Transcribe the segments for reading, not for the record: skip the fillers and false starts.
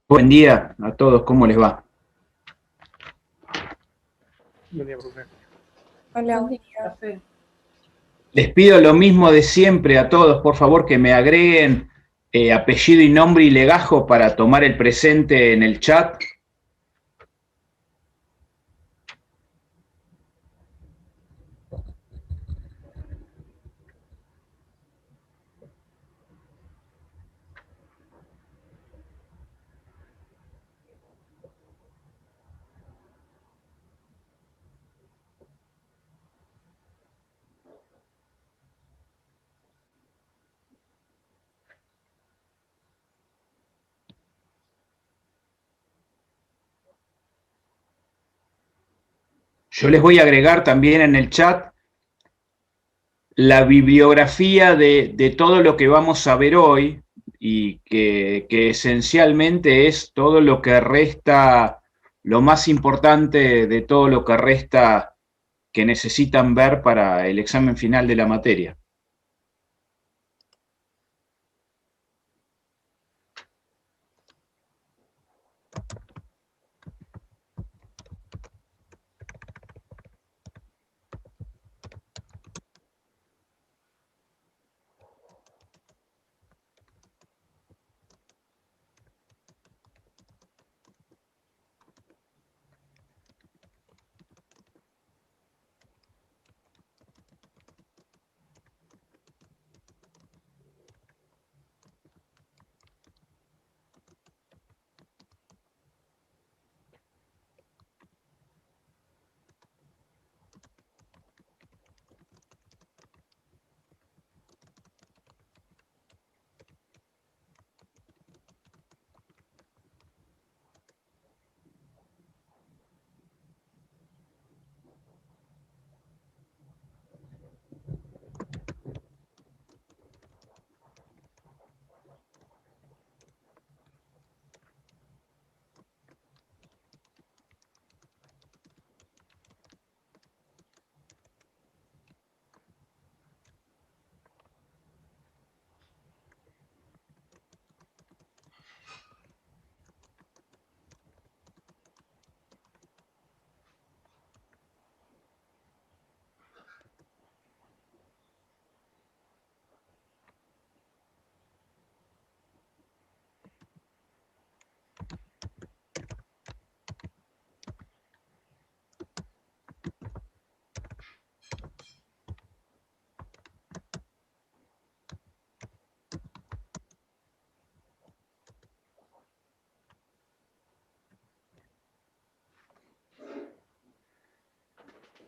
Buen día a todos, ¿cómo les va? Buen día, profe. Hola, buen día. Les pido lo mismo de siempre a todos, por favor, que me agreguen apellido y nombre y legajo para tomar el presente en el chat. Yo les voy a agregar también en el chat la bibliografía de todo lo que vamos a ver hoy y que esencialmente es todo lo que resta, lo más importante de todo lo que resta que necesitan ver para el examen final de la materia.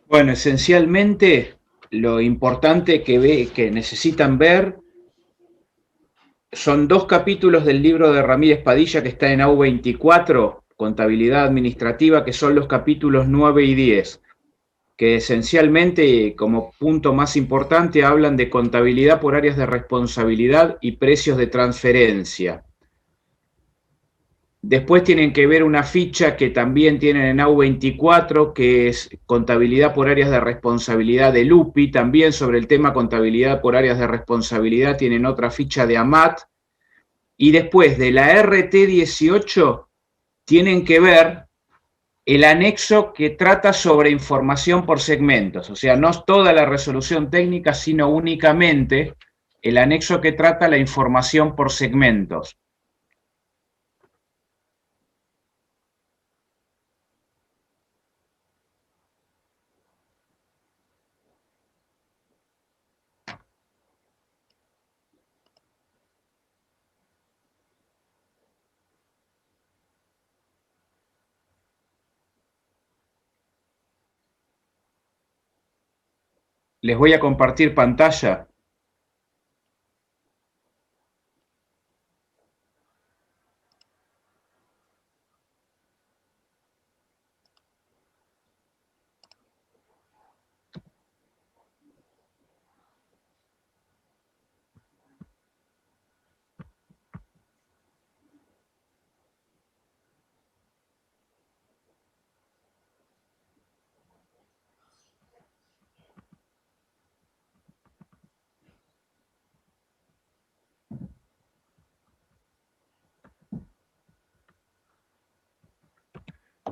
Bueno, esencialmente lo importante que necesitan ver son dos capítulos del libro de Ramírez Padilla que está en AU24, Contabilidad Administrativa, que son los capítulos 9 y 10, que esencialmente, como punto más importante, hablan de contabilidad por áreas de responsabilidad y precios de transferencia. Después tienen que ver una ficha que también tienen en AU24, que es contabilidad por áreas de responsabilidad de LUPI. También sobre el tema contabilidad por áreas de responsabilidad tienen otra ficha de AMAT. Y después de la RT18 tienen que ver el anexo que trata sobre información por segmentos. O sea, no toda la resolución técnica, sino únicamente el anexo que trata la información por segmentos. Les voy a compartir pantalla.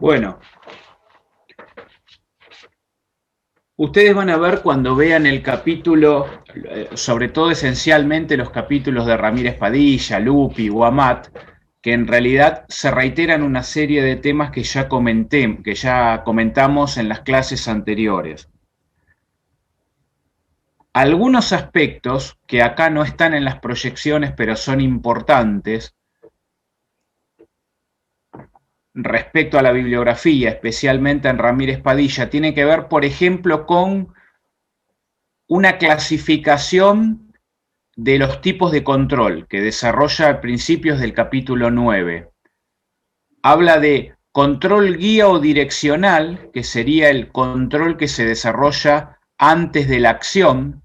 Bueno, ustedes van a ver cuando vean el capítulo, sobre todo esencialmente los capítulos de Ramírez Padilla, Lupi, Guamat, que en realidad se reiteran una serie de temas que ya comentamos en las clases anteriores. Algunos aspectos que acá no están en las proyecciones, pero son importantes respecto a la bibliografía, especialmente en Ramírez Padilla, tiene que ver, por ejemplo, con una clasificación de los tipos de control que desarrolla a principios del capítulo 9. Habla de control guía o direccional, que sería el control que se desarrolla antes de la acción.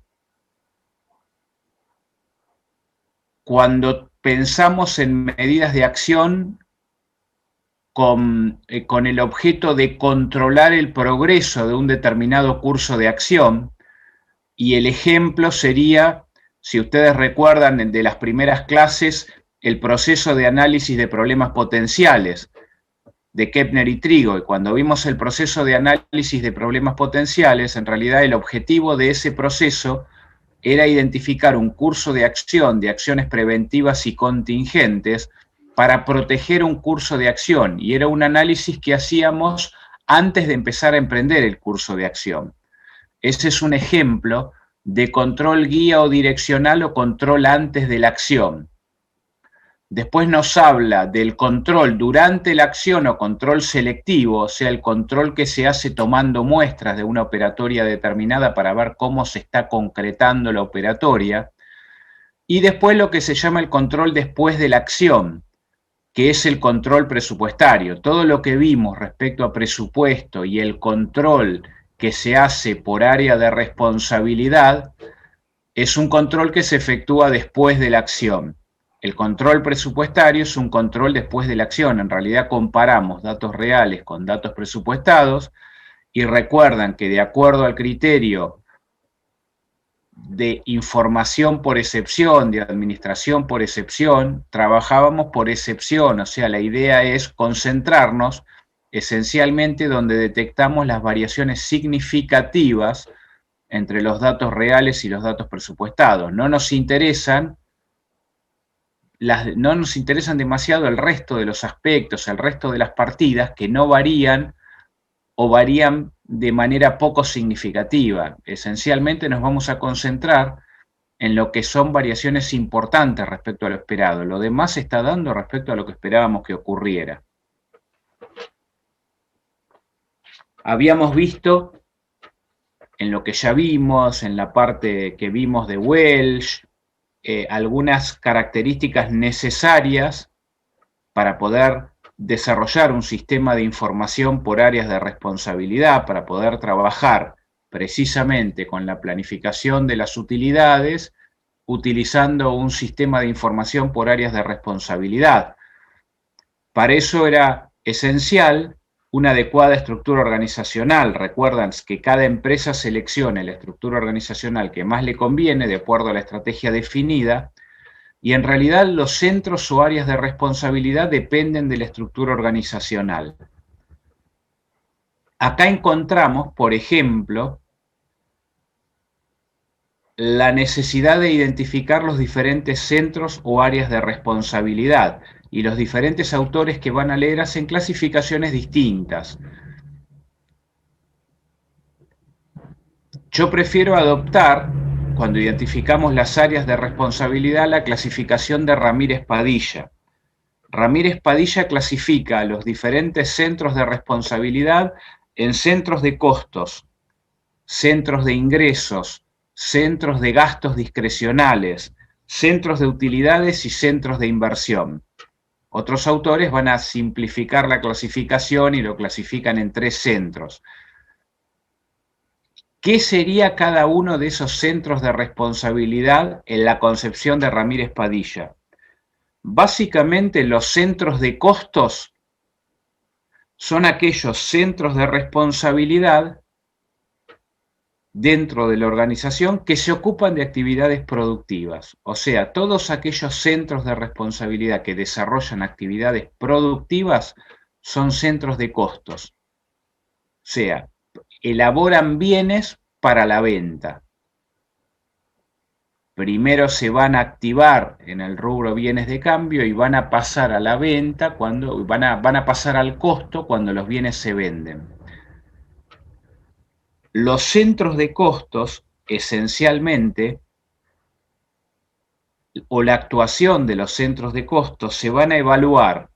Cuando pensamos en medidas de acción con el objeto de controlar el progreso de un determinado curso de acción, y el ejemplo sería, si ustedes recuerdan de las primeras clases, el proceso de análisis de problemas potenciales de Kepner y Trigo, y cuando vimos el proceso de análisis de problemas potenciales, en realidad el objetivo de ese proceso era identificar un curso de acción, de acciones preventivas y contingentes, para proteger un curso de acción, y era un análisis que hacíamos antes de empezar a emprender el curso de acción. Ese es un ejemplo de control guía o direccional o control antes de la acción. Después nos habla del control durante la acción o control selectivo, o sea, el control que se hace tomando muestras de una operatoria determinada para ver cómo se está concretando la operatoria. Y después lo que se llama el control después de la acción, que es el control presupuestario. Todo lo que vimos respecto a presupuesto y el control que se hace por área de responsabilidad es un control que se efectúa después de la acción. El control presupuestario es un control después de la acción. En realidad comparamos datos reales con datos presupuestados y recuerdan que de acuerdo al criterio de información por excepción, de administración por excepción, trabajábamos por excepción, o sea, la idea es concentrarnos esencialmente donde detectamos las variaciones significativas entre los datos reales y los datos presupuestados. No nos interesan demasiado el resto de los aspectos, el resto de las partidas que no varían o varían de manera poco significativa. Esencialmente nos vamos a concentrar en lo que son variaciones importantes respecto a lo esperado. Lo demás se está dando respecto a lo que esperábamos que ocurriera. Habíamos visto, en lo que ya vimos, en la parte que vimos de Welch, algunas características necesarias para poder desarrollar un sistema de información por áreas de responsabilidad, para poder trabajar precisamente con la planificación de las utilidades, utilizando un sistema de información por áreas de responsabilidad. Para eso era esencial una adecuada estructura organizacional. Recuerdan que cada empresa seleccione la estructura organizacional que más le conviene de acuerdo a la estrategia definida, y en realidad los centros o áreas de responsabilidad dependen de la estructura organizacional. Acá encontramos, por ejemplo, la necesidad de identificar los diferentes centros o áreas de responsabilidad, y los diferentes autores que van a leer hacen clasificaciones distintas. Yo prefiero adoptar, cuando identificamos las áreas de responsabilidad, la clasificación de Ramírez Padilla. Ramírez Padilla clasifica a los diferentes centros de responsabilidad en centros de costos, centros de ingresos, centros de gastos discrecionales, centros de utilidades y centros de inversión. Otros autores van a simplificar la clasificación y lo clasifican en 3 centros. ¿Qué sería cada uno de esos centros de responsabilidad en la concepción de Ramírez Padilla? Básicamente, los centros de costos son aquellos centros de responsabilidad dentro de la organización que se ocupan de actividades productivas. O sea, todos aquellos centros de responsabilidad que desarrollan actividades productivas son centros de costos. O sea, elaboran bienes para la venta. Primero se van a activar en el rubro bienes de cambio y van a pasar a la venta cuando van a pasar al costo cuando los bienes se venden. Los centros de costos, esencialmente, o la actuación de los centros de costos se van a evaluar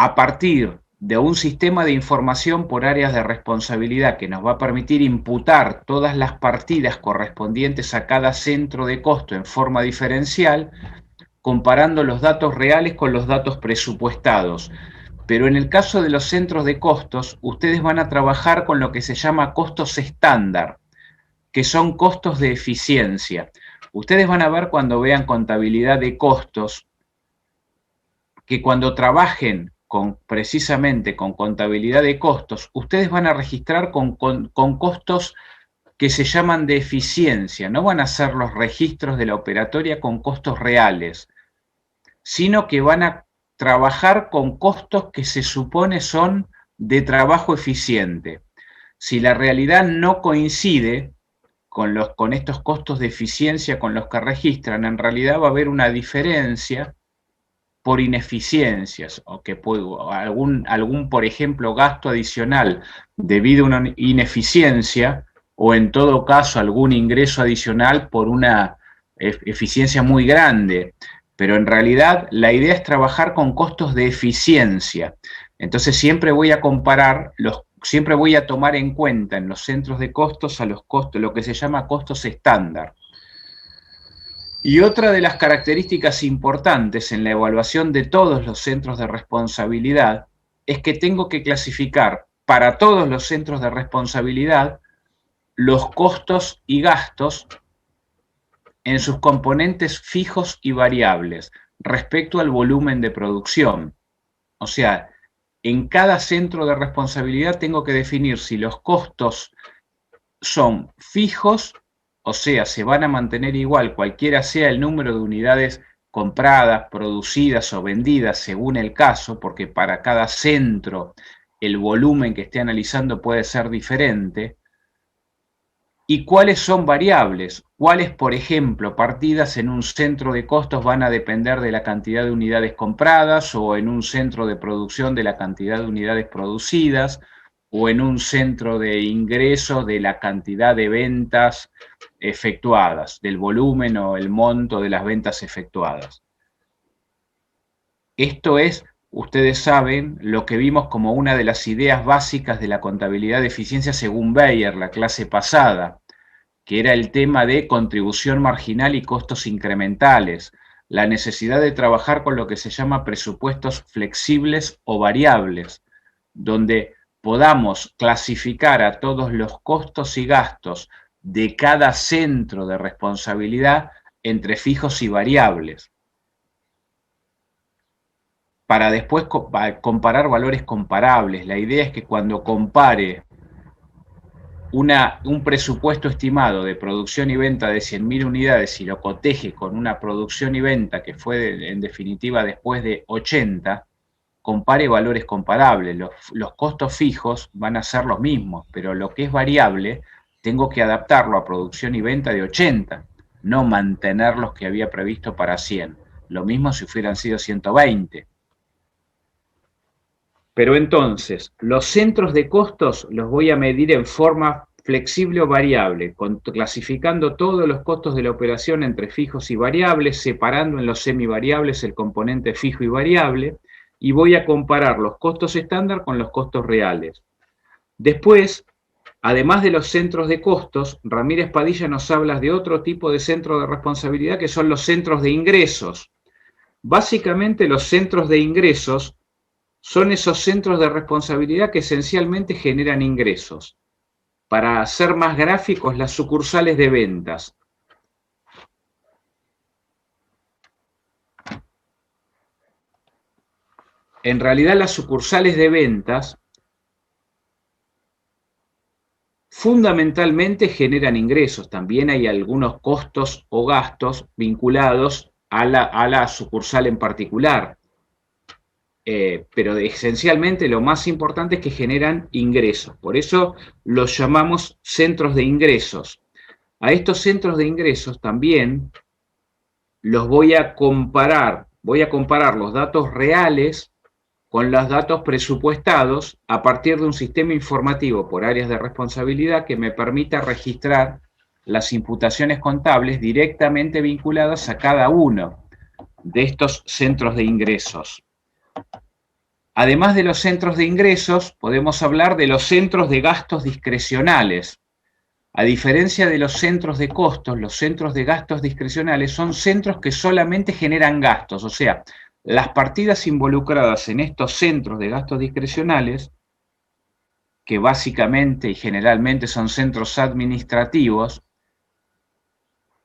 a partir de un sistema de información por áreas de responsabilidad que nos va a permitir imputar todas las partidas correspondientes a cada centro de costo en forma diferencial, comparando los datos reales con los datos presupuestados. Pero en el caso de los centros de costos, ustedes van a trabajar con lo que se llama costos estándar, que son costos de eficiencia. Ustedes van a ver cuando vean contabilidad de costos, que cuando trabajen precisamente con contabilidad de costos, ustedes van a registrar con costos que se llaman de eficiencia. No van a hacer los registros de la operatoria con costos reales, sino que van a trabajar con costos que se supone son de trabajo eficiente. Si la realidad no coincide con estos costos de eficiencia con los que registran, en realidad va a haber una diferencia por ineficiencias, o que algún, por ejemplo, gasto adicional debido a una ineficiencia, o en todo caso algún ingreso adicional por una eficiencia muy grande. Pero en realidad la idea es trabajar con costos de eficiencia. Entonces siempre voy a comparar, siempre voy a tomar en cuenta en los centros de costos a los costos, lo que se llama costos estándar. Y otra de las características importantes en la evaluación de todos los centros de responsabilidad es que tengo que clasificar para todos los centros de responsabilidad los costos y gastos en sus componentes fijos y variables respecto al volumen de producción. O sea, en cada centro de responsabilidad tengo que definir si los costos son fijos, o sea, se van a mantener igual, cualquiera sea el número de unidades compradas, producidas o vendidas según el caso, porque para cada centro el volumen que esté analizando puede ser diferente. ¿Y cuáles son variables? ¿Cuáles, por ejemplo, partidas en un centro de costos van a depender de la cantidad de unidades compradas, o en un centro de producción de la cantidad de unidades producidas, o en un centro de ingresos de la cantidad de ventas efectuadas, del volumen o el monto de las ventas efectuadas? Esto es, ustedes saben, lo que vimos como una de las ideas básicas de la contabilidad de eficiencia según Bayer, la clase pasada, que era el tema de contribución marginal y costos incrementales, la necesidad de trabajar con lo que se llama presupuestos flexibles o variables, donde podamos clasificar a todos los costos y gastos de cada centro de responsabilidad entre fijos y variables, para después comparar valores comparables. La idea es que cuando compare un presupuesto estimado de producción y venta de 100.000 unidades y lo coteje con una producción y venta que fue en definitiva después de 80, compare valores comparables. Los costos fijos van a ser los mismos, pero lo que es variable tengo que adaptarlo a producción y venta de 80, no mantener los que había previsto para 100. Lo mismo si hubieran sido 120. Pero entonces, los centros de costos los voy a medir en forma flexible o variable, clasificando todos los costos de la operación entre fijos y variables, separando en los semivariables el componente fijo y variable, y voy a comparar los costos estándar con los costos reales. Después, además de los centros de costos, Ramírez Padilla nos habla de otro tipo de centro de responsabilidad, que son los centros de ingresos. Básicamente, los centros de ingresos son esos centros de responsabilidad que esencialmente generan ingresos. Para ser más gráficos, las sucursales de ventas. En realidad, las sucursales de ventas fundamentalmente generan ingresos. También hay algunos costos o gastos vinculados a la sucursal en particular. pero esencialmente lo más importante es que generan ingresos. Por eso los llamamos centros de ingresos. A estos centros de ingresos también los voy a comparar los datos reales con los datos presupuestados a partir de un sistema informativo por áreas de responsabilidad que me permita registrar las imputaciones contables directamente vinculadas a cada uno de estos centros de ingresos. Además de los centros de ingresos, podemos hablar de los centros de gastos discrecionales. A diferencia de los centros de costos, los centros de gastos discrecionales son centros que solamente generan gastos, o sea, las partidas involucradas en estos centros de gastos discrecionales, que básicamente y generalmente son centros administrativos,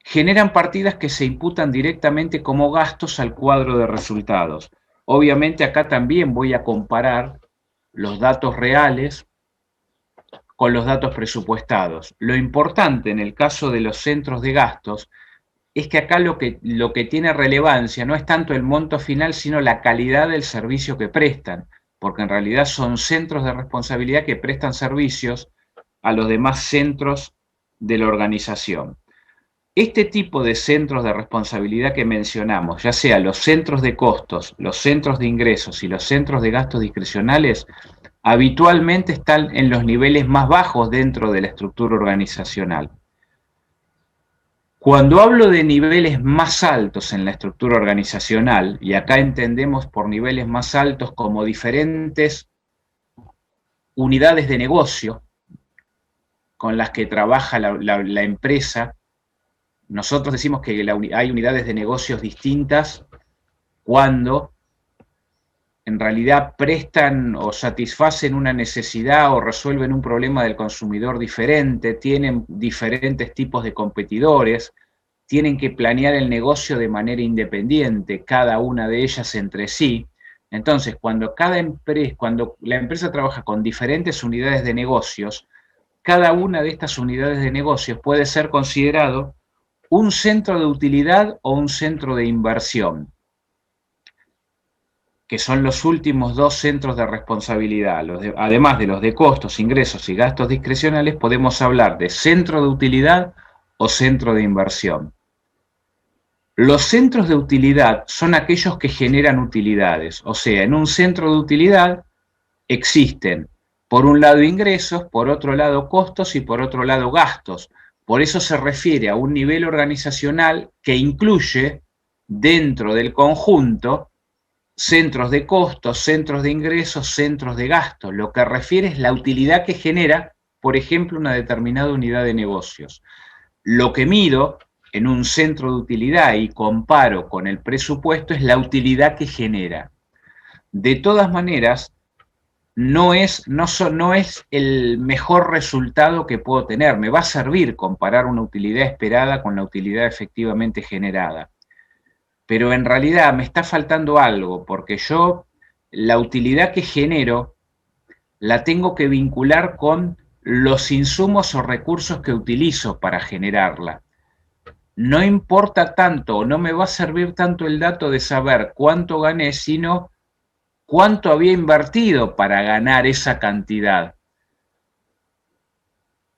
generan partidas que se imputan directamente como gastos al cuadro de resultados. Obviamente acá también voy a comparar los datos reales con los datos presupuestados. Lo importante en el caso de los centros de gastos es que acá lo que tiene relevancia no es tanto el monto final, sino la calidad del servicio que prestan, porque en realidad son centros de responsabilidad que prestan servicios a los demás centros de la organización. Este tipo de centros de responsabilidad que mencionamos, ya sea los centros de costos, los centros de ingresos y los centros de gastos discrecionales, habitualmente están en los niveles más bajos dentro de la estructura organizacional. Cuando hablo de niveles más altos en la estructura organizacional, y acá entendemos por niveles más altos como diferentes unidades de negocio con las que trabaja la empresa, nosotros decimos que hay unidades de negocios distintas cuando en realidad prestan o satisfacen una necesidad o resuelven un problema del consumidor diferente, tienen diferentes tipos de competidores, tienen que planear el negocio de manera independiente, cada una de ellas entre sí. Entonces, cuando la empresa trabaja con diferentes unidades de negocios, cada una de estas unidades de negocios puede ser considerado un centro de utilidad o un centro de inversión, que son los últimos dos centros de responsabilidad. Además de los de costos, ingresos y gastos discrecionales, podemos hablar de centro de utilidad o centro de inversión. Los centros de utilidad son aquellos que generan utilidades, o sea, en un centro de utilidad existen, por un lado ingresos, por otro lado costos y por otro lado gastos. Por eso se refiere a un nivel organizacional que incluye dentro del conjunto centros de costos, centros de ingresos, centros de gastos. Lo que refiere es la utilidad que genera, por ejemplo, una determinada unidad de negocios. Lo que mido en un centro de utilidad y comparo con el presupuesto es la utilidad que genera. De todas maneras, no es el mejor resultado que puedo tener. Me va a servir comparar una utilidad esperada con la utilidad efectivamente generada. Pero en realidad me está faltando algo, porque yo la utilidad que genero la tengo que vincular con los insumos o recursos que utilizo para generarla. No importa tanto, o no me va a servir tanto el dato de saber cuánto gané, sino cuánto había invertido para ganar esa cantidad.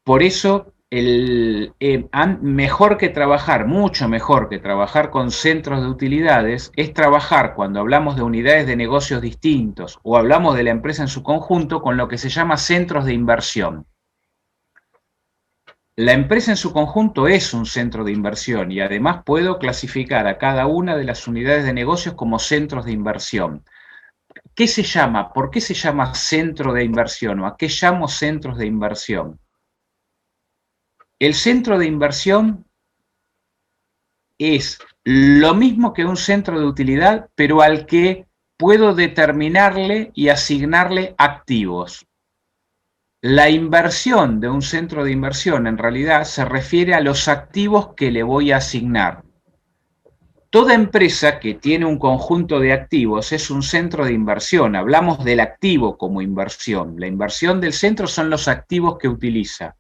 Por eso, mucho mejor que trabajar con centros de utilidades, es trabajar, cuando hablamos de unidades de negocios distintos o hablamos de la empresa en su conjunto, con lo que se llama centros de inversión. La empresa en su conjunto es un centro de inversión y además puedo clasificar a cada una de las unidades de negocios como centros de inversión. ¿Qué se llama? ¿Por qué se llama centro de inversión? ¿O a qué llamo centros de inversión? El centro de inversión es lo mismo que un centro de utilidad, pero al que puedo determinarle y asignarle activos. La inversión de un centro de inversión en realidad se refiere a los activos que le voy a asignar. Toda empresa que tiene un conjunto de activos es un centro de inversión. Hablamos del activo como inversión. La inversión del centro son los activos que utiliza.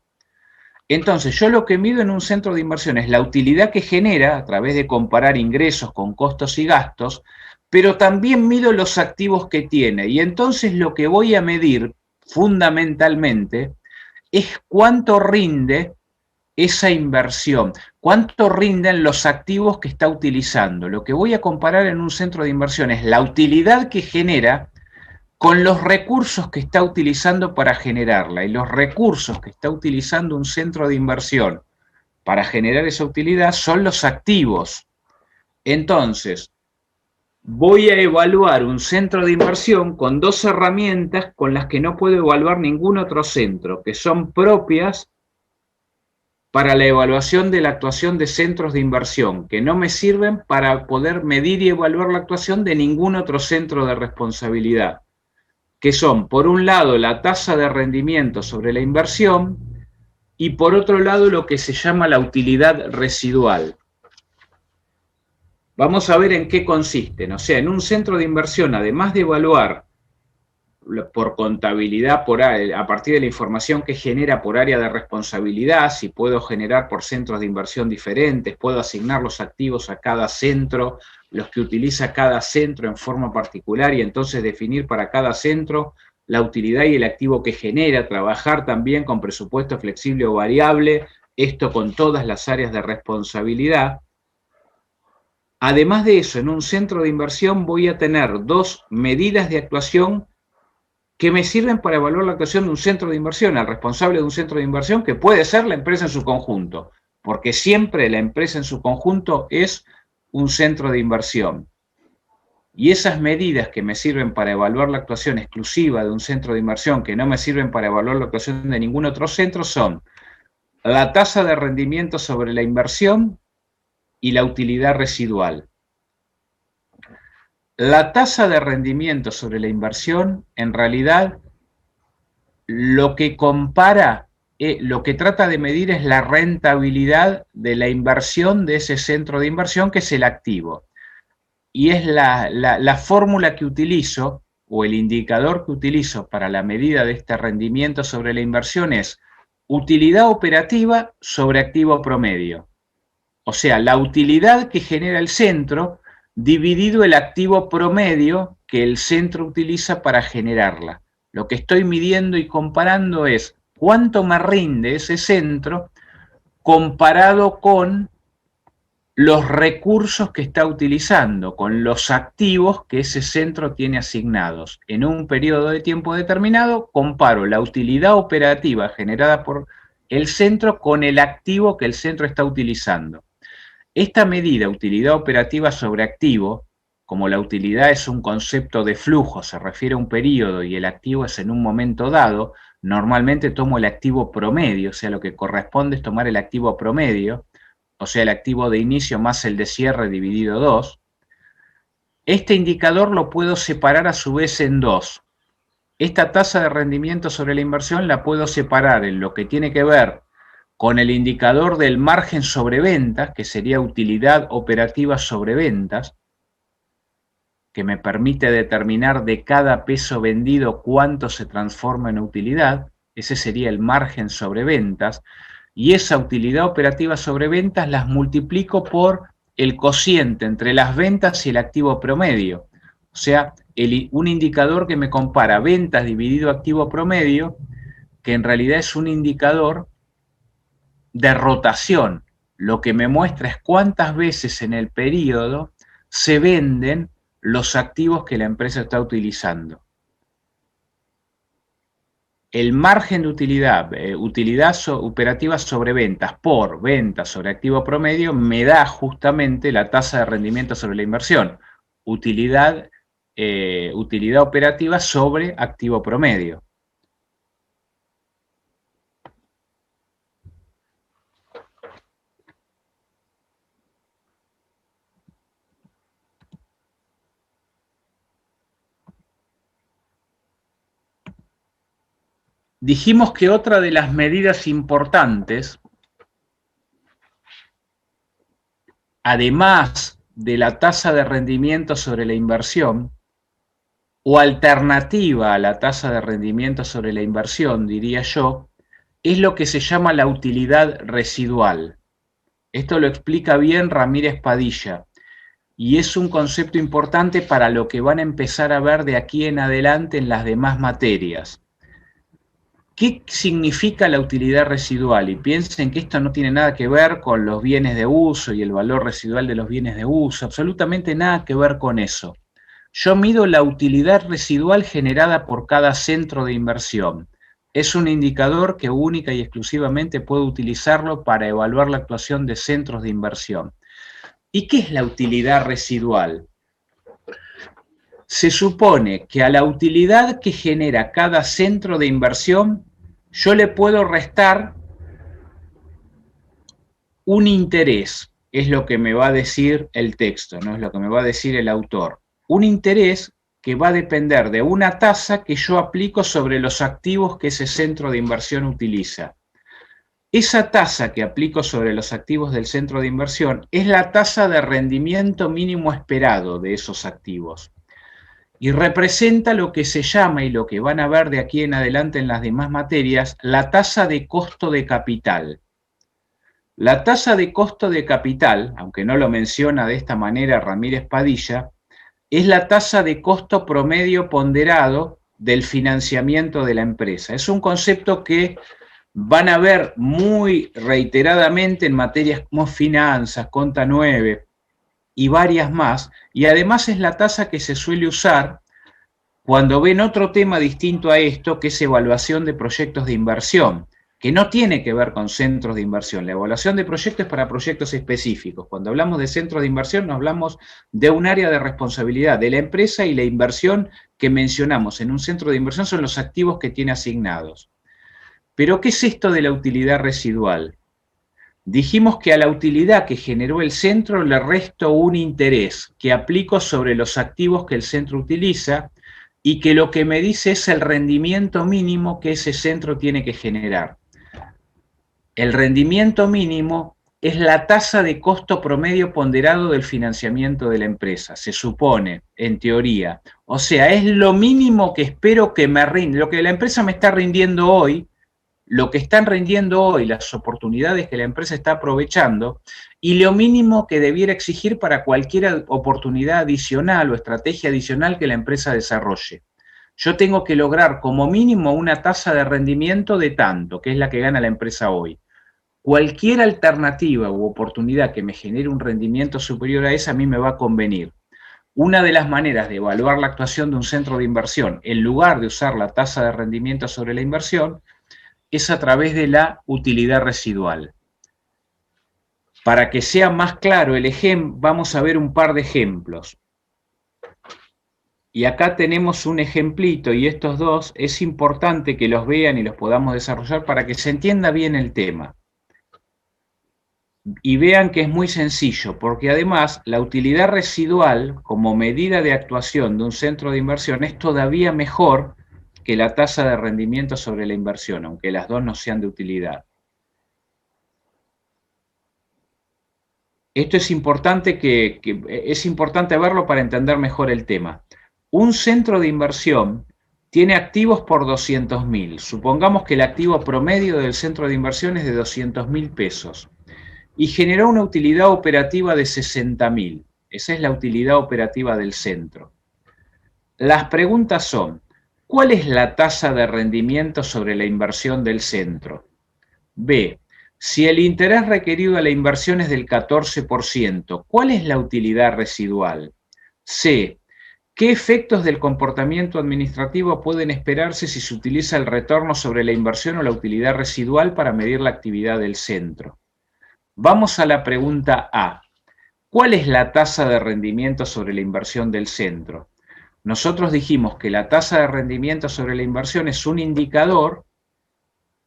Entonces, yo lo que mido en un centro de inversión es la utilidad que genera a través de comparar ingresos con costos y gastos, pero también mido los activos que tiene. Y entonces lo que voy a medir fundamentalmente es cuánto rinde esa inversión, cuánto rinden los activos que está utilizando. Lo que voy a comparar en un centro de inversión es la utilidad que genera con los recursos que está utilizando para generarla. Y los recursos que está utilizando un centro de inversión para generar esa utilidad son los activos. Entonces, voy a evaluar un centro de inversión con dos herramientas con las que no puedo evaluar ningún otro centro, que son propias para la evaluación de la actuación de centros de inversión, que no me sirven para poder medir y evaluar la actuación de ningún otro centro de responsabilidad, que son, por un lado, la tasa de rendimiento sobre la inversión y, por otro lado, lo que se llama la utilidad residual. Vamos a ver en qué consisten. O sea, en un centro de inversión, además de evaluar por contabilidad, a partir de la información que genera por área de responsabilidad, si puedo generar por centros de inversión diferentes, puedo asignar los activos a cada centro, los que utiliza cada centro en forma particular y entonces definir para cada centro la utilidad y el activo que genera, trabajar también con presupuesto flexible o variable, esto con todas las áreas de responsabilidad. Además de eso, en un centro de inversión voy a tener dos medidas de actuación que me sirven para evaluar la actuación de un centro de inversión, al responsable de un centro de inversión, que puede ser la empresa en su conjunto, porque siempre la empresa en su conjunto es un centro de inversión. Y esas medidas que me sirven para evaluar la actuación exclusiva de un centro de inversión, que no me sirven para evaluar la actuación de ningún otro centro, son la tasa de rendimiento sobre la inversión y la utilidad residual. La tasa de rendimiento sobre la inversión, en realidad, lo que compara, lo que trata de medir es la rentabilidad de la inversión de ese centro de inversión, que es el activo. Y es la fórmula que utilizo, o el indicador que utilizo para la medida de este rendimiento sobre la inversión es utilidad operativa sobre activo promedio. O sea, la utilidad que genera el centro dividido el activo promedio que el centro utiliza para generarla. Lo que estoy midiendo y comparando es cuánto me rinde ese centro comparado con los recursos que está utilizando, con los activos que ese centro tiene asignados. En un periodo de tiempo determinado, comparo la utilidad operativa generada por el centro con el activo que el centro está utilizando. Esta medida, utilidad operativa sobre activo, como la utilidad es un concepto de flujo, se refiere a un periodo y el activo es en un momento dado, normalmente tomo el activo promedio, o sea, lo que corresponde es tomar el activo promedio, o sea, el activo de inicio más el de cierre dividido 2. Este indicador lo puedo separar a su vez en dos. Esta tasa de rendimiento sobre la inversión la puedo separar en lo que tiene que ver con el indicador del margen sobre ventas, que sería utilidad operativa sobre ventas, que me permite determinar de cada peso vendido cuánto se transforma en utilidad. Ese sería el margen sobre ventas. Y esa utilidad operativa sobre ventas las multiplico por el cociente entre las ventas y el activo promedio. O sea, un indicador que me compara ventas dividido activo promedio, que en realidad es un indicador de rotación. Lo que me muestra es cuántas veces en el periodo se venden los activos que la empresa está utilizando. El margen de utilidad, operativa sobre ventas por ventas sobre activo promedio, me da justamente la tasa de rendimiento sobre la inversión. Utilidad operativa sobre activo promedio. Dijimos que otra de las medidas importantes, además de la tasa de rendimiento sobre la inversión, o alternativa a la tasa de rendimiento sobre la inversión, diría yo, es lo que se llama la utilidad residual. Esto lo explica bien Ramírez Padilla. y es un concepto importante para lo que van a empezar a ver de aquí en adelante en las demás materias. ¿Qué significa la utilidad residual? Y piensen que esto no tiene nada que ver con los bienes de uso y el valor residual de los bienes de uso, absolutamente nada que ver con eso. Yo mido la utilidad residual generada por cada centro de inversión. Es un indicador que única y exclusivamente puedo utilizarlo para evaluar la actuación de centros de inversión. ¿Y qué es la utilidad residual? Se supone que a la utilidad que genera cada centro de inversión, yo le puedo restar un interés, es lo que me va a decir el texto, no es lo que me va a decir el autor. Un interés que va a depender de una tasa que yo aplico sobre los activos que ese centro de inversión utiliza. Esa tasa que aplico sobre los activos del centro de inversión es la tasa de rendimiento mínimo esperado de esos activos. Y representa lo que se llama, y lo que van a ver de aquí en adelante en las demás materias, la tasa de costo de capital. La tasa de costo de capital, aunque no lo menciona de esta manera Ramírez Padilla, es la tasa de costo promedio ponderado del financiamiento de la empresa. Es un concepto que van a ver muy reiteradamente en materias como finanzas, Conta 9 y varias más, y además es la tasa que se suele usar cuando ven otro tema distinto a esto, que es evaluación de proyectos de inversión, que no tiene que ver con centros de inversión. La evaluación de proyectos es para proyectos específicos. Cuando hablamos de centros de inversión, nos hablamos de un área de responsabilidad de la empresa, y la inversión que mencionamos en un centro de inversión son los activos que tiene asignados. Pero, ¿qué es esto de la utilidad residual? Dijimos que a la utilidad que generó el centro le resto un interés que aplico sobre los activos que el centro utiliza, y que lo que me dice es el rendimiento mínimo que ese centro tiene que generar. El rendimiento mínimo es la tasa de costo promedio ponderado del financiamiento de la empresa, se supone, en teoría. O sea, es lo mínimo que espero que me rinda, lo que la empresa me está rindiendo hoy, lo que están rindiendo hoy, las oportunidades que la empresa está aprovechando, y lo mínimo que debiera exigir para cualquier oportunidad adicional o estrategia adicional que la empresa desarrolle. Yo tengo que lograr como mínimo una tasa de rendimiento de tanto, que es la que gana la empresa hoy. Cualquier alternativa u oportunidad que me genere un rendimiento superior a esa, a mí me va a convenir. Una de las maneras de evaluar la actuación de un centro de inversión, en lugar de usar la tasa de rendimiento sobre la inversión, es a través de la utilidad residual. Para que sea más claro el ejemplo, vamos a ver un par de ejemplos. Y acá tenemos un ejemplito, y estos dos es importante que los vean y los podamos desarrollar para que se entienda bien el tema. Y vean que es muy sencillo, porque además la utilidad residual como medida de actuación de un centro de inversión es todavía mejor que la tasa de rendimiento sobre la inversión, aunque las dos no sean de utilidad. Esto es importante, es importante verlo para entender mejor el tema. Un centro de inversión tiene activos por 200.000. Supongamos que el activo promedio del centro de inversión es de 200.000 pesos y generó una utilidad operativa de 60.000. Esa es la utilidad operativa del centro. Las preguntas son: ¿cuál es la tasa de rendimiento sobre la inversión del centro? B. Si el interés requerido a la inversión es del 14%, ¿cuál es la utilidad residual? C. ¿Qué efectos del comportamiento administrativo pueden esperarse si se utiliza el retorno sobre la inversión o la utilidad residual para medir la actividad del centro? Vamos a la pregunta A. ¿Cuál es la tasa de rendimiento sobre la inversión del centro? Nosotros dijimos que la tasa de rendimiento sobre la inversión es un indicador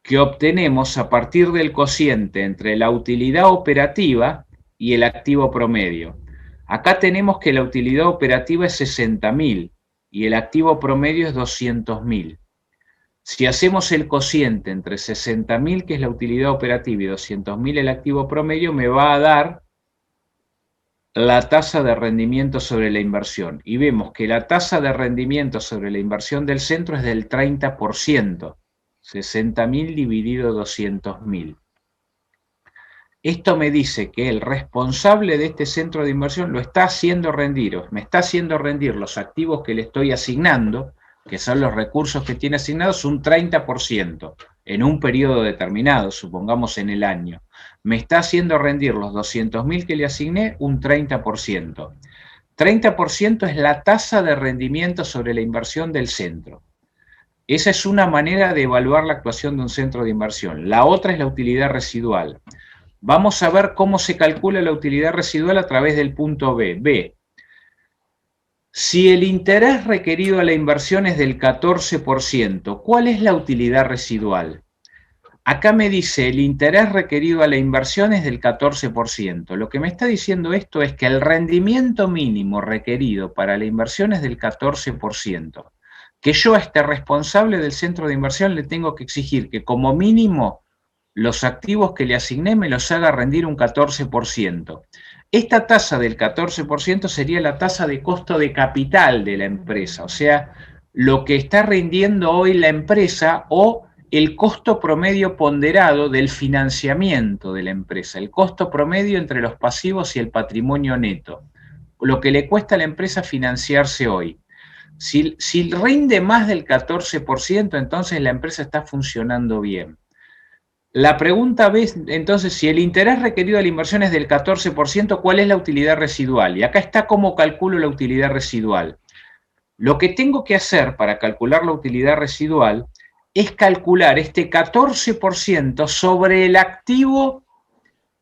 que obtenemos a partir del cociente entre la utilidad operativa y el activo promedio. Acá tenemos que la utilidad operativa es 60.000 y el activo promedio es 200.000. Si hacemos el cociente entre 60.000, que es la utilidad operativa, y 200.000 el activo promedio, me va a dar la tasa de rendimiento sobre la inversión. Y vemos que la tasa de rendimiento sobre la inversión del centro es del 30%. 60.000 dividido 200.000. Esto me dice que el responsable de este centro de inversión lo está haciendo rendir, me está haciendo rendir los activos que le estoy asignando, que son los recursos que tiene asignados, un 30% en un periodo determinado, supongamos en el año. Me está haciendo rendir los 200.000 que le asigné un 30%. 30% es la tasa de rendimiento sobre la inversión del centro. Esa es una manera de evaluar la actuación de un centro de inversión. La otra es la utilidad residual. Vamos a ver cómo se calcula la utilidad residual a través del punto B. B. Si el interés requerido a la inversión es del 14%, ¿cuál es la utilidad residual? Acá me dice el interés requerido a la inversión es del 14%. Lo que me está diciendo esto es que el rendimiento mínimo requerido para la inversión es del 14%. Que yo a este responsable del centro de inversión le tengo que exigir que como mínimo los activos que le asigné me los haga rendir un 14%. Esta tasa del 14% sería la tasa de costo de capital de la empresa, o sea, lo que está rindiendo hoy la empresa o el costo promedio ponderado del financiamiento de la empresa, el costo promedio entre los pasivos y el patrimonio neto, lo que le cuesta a la empresa financiarse hoy. Si rinde más del 14%, entonces la empresa está funcionando bien. La pregunta es, entonces, si el interés requerido a la inversión es del 14%, ¿cuál es la utilidad residual? Y acá está cómo calculo la utilidad residual. Lo que tengo que hacer para calcular la utilidad residual es calcular este 14% sobre el activo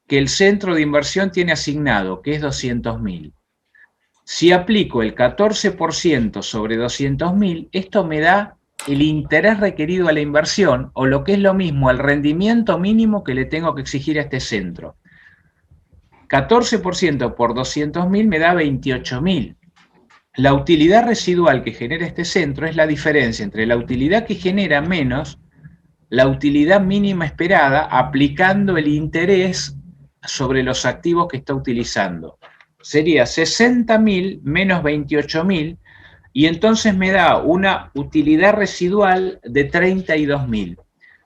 que el centro de inversión tiene asignado, que es 200.000. Si aplico el 14% sobre 200.000, esto me da el interés requerido a la inversión, o lo que es lo mismo, el rendimiento mínimo que le tengo que exigir a este centro. 14% por 200.000 me da 28.000. La utilidad residual que genera este centro es la diferencia entre la utilidad que genera menos la utilidad mínima esperada aplicando el interés sobre los activos que está utilizando. Sería 60.000 menos 28.000 y entonces me da una utilidad residual de 32.000.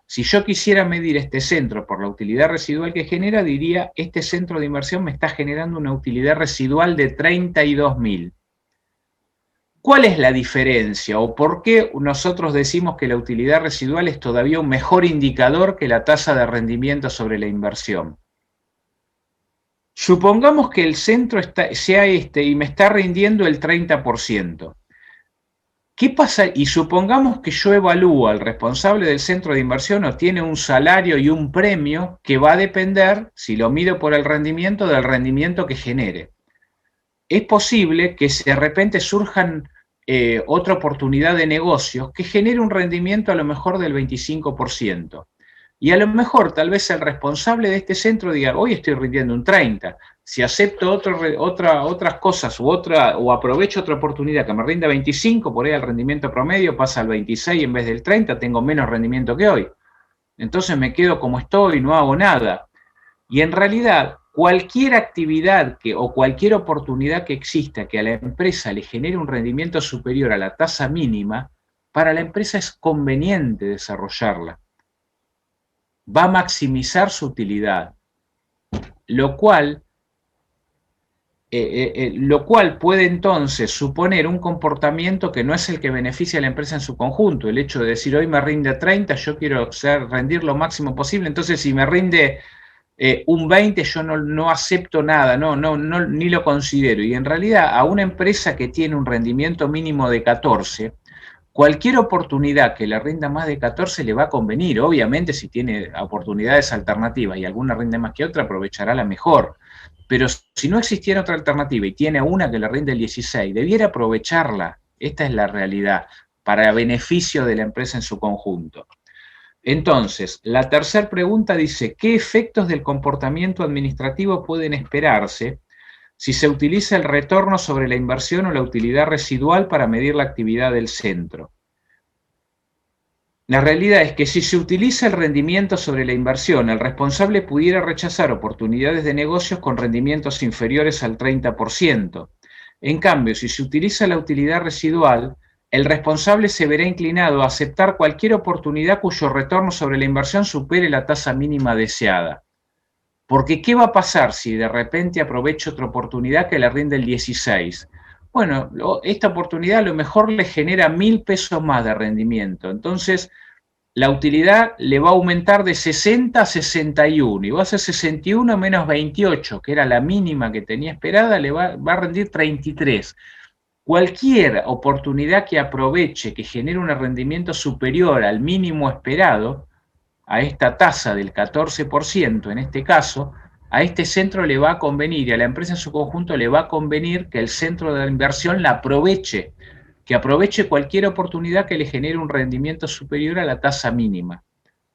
Si yo quisiera medir este centro por la utilidad residual que genera, diría, este centro de inversión me está generando una utilidad residual de 32.000. ¿Cuál es la diferencia o por qué nosotros decimos que la utilidad residual es todavía un mejor indicador que la tasa de rendimiento sobre la inversión? Supongamos que el centro sea este y me está rindiendo el 30%. ¿Qué pasa? Y supongamos que yo evalúo al responsable del centro de inversión o tiene un salario y un premio que va a depender, si lo mido por el rendimiento, del rendimiento que genere. Es posible que de repente surjan otra oportunidad de negocios que genere un rendimiento a lo mejor del 25%. Y a lo mejor tal vez el responsable de este centro diga, hoy estoy rindiendo un 30%, si acepto otras cosas o aprovecho otra oportunidad que me rinda 25%, por ahí el rendimiento promedio pasa al 26% en vez del 30%, tengo menos rendimiento que hoy. Entonces me quedo como estoy, no hago nada. Y en realidad, cualquier actividad o cualquier oportunidad que exista que a la empresa le genere un rendimiento superior a la tasa mínima, para la empresa es conveniente desarrollarla. Va a maximizar su utilidad, lo cual puede entonces suponer un comportamiento que no es el que beneficia a la empresa en su conjunto. El hecho de decir, hoy me rinde 30, yo quiero rendir lo máximo posible, entonces si me rinde un 20, yo no acepto nada, ni lo considero. Y en realidad a una empresa que tiene un rendimiento mínimo de 14, cualquier oportunidad que le rinda más de 14 le va a convenir. Obviamente si tiene oportunidades alternativas y alguna rinde más que otra, aprovechará la mejor. Pero si no existiera otra alternativa y tiene una que le rinde el 16, debiera aprovecharla. Esta es la realidad, para beneficio de la empresa en su conjunto. Entonces, la tercera pregunta dice, ¿qué efectos del comportamiento administrativo pueden esperarse si se utiliza el retorno sobre la inversión o la utilidad residual para medir la actividad del centro? La realidad es que si se utiliza el rendimiento sobre la inversión, el responsable pudiera rechazar oportunidades de negocios con rendimientos inferiores al 30%. En cambio, si se utiliza la utilidad residual, el responsable se verá inclinado a aceptar cualquier oportunidad cuyo retorno sobre la inversión supere la tasa mínima deseada. Porque ¿qué va a pasar si de repente aprovecho otra oportunidad que le rinde el 16? Bueno, esta oportunidad a lo mejor le genera 1.000 pesos más de rendimiento. Entonces, la utilidad le va a aumentar de 60 a 61 y va a ser 61 menos 28, que era la mínima que tenía esperada, le va a rendir 33. Cualquier oportunidad que aproveche, que genere un rendimiento superior al mínimo esperado, a esta tasa del 14% en este caso, a este centro le va a convenir y a la empresa en su conjunto le va a convenir que el centro de la inversión la aproveche, que aproveche cualquier oportunidad que le genere un rendimiento superior a la tasa mínima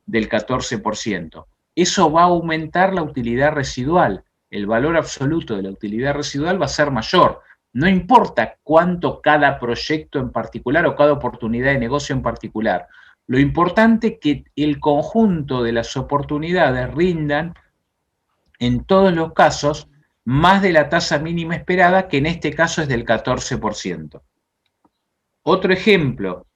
del 14%. Eso va a aumentar la utilidad residual. El valor absoluto de la utilidad residual va a ser mayor. No importa cuánto cada proyecto en particular o cada oportunidad de negocio en particular. Lo importante es que el conjunto de las oportunidades rindan, en todos los casos, más de la tasa mínima esperada, que en este caso es del 14%. Otro ejemplo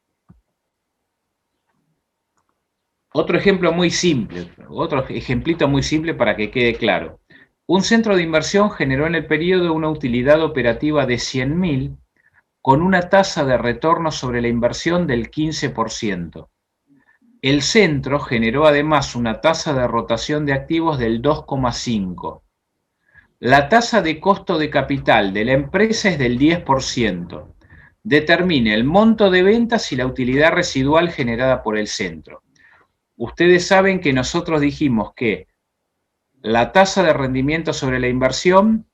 muy simple, otro ejemplito muy simple para que quede claro. Un centro de inversión generó en el periodo una utilidad operativa de 100.000 con una tasa de retorno sobre la inversión del 15%. El centro generó además una tasa de rotación de activos del 2,5%. La tasa de costo de capital de la empresa es del 10%. Determine el monto de ventas y la utilidad residual generada por el centro. Ustedes saben que nosotros dijimos que la tasa de rendimiento sobre la inversión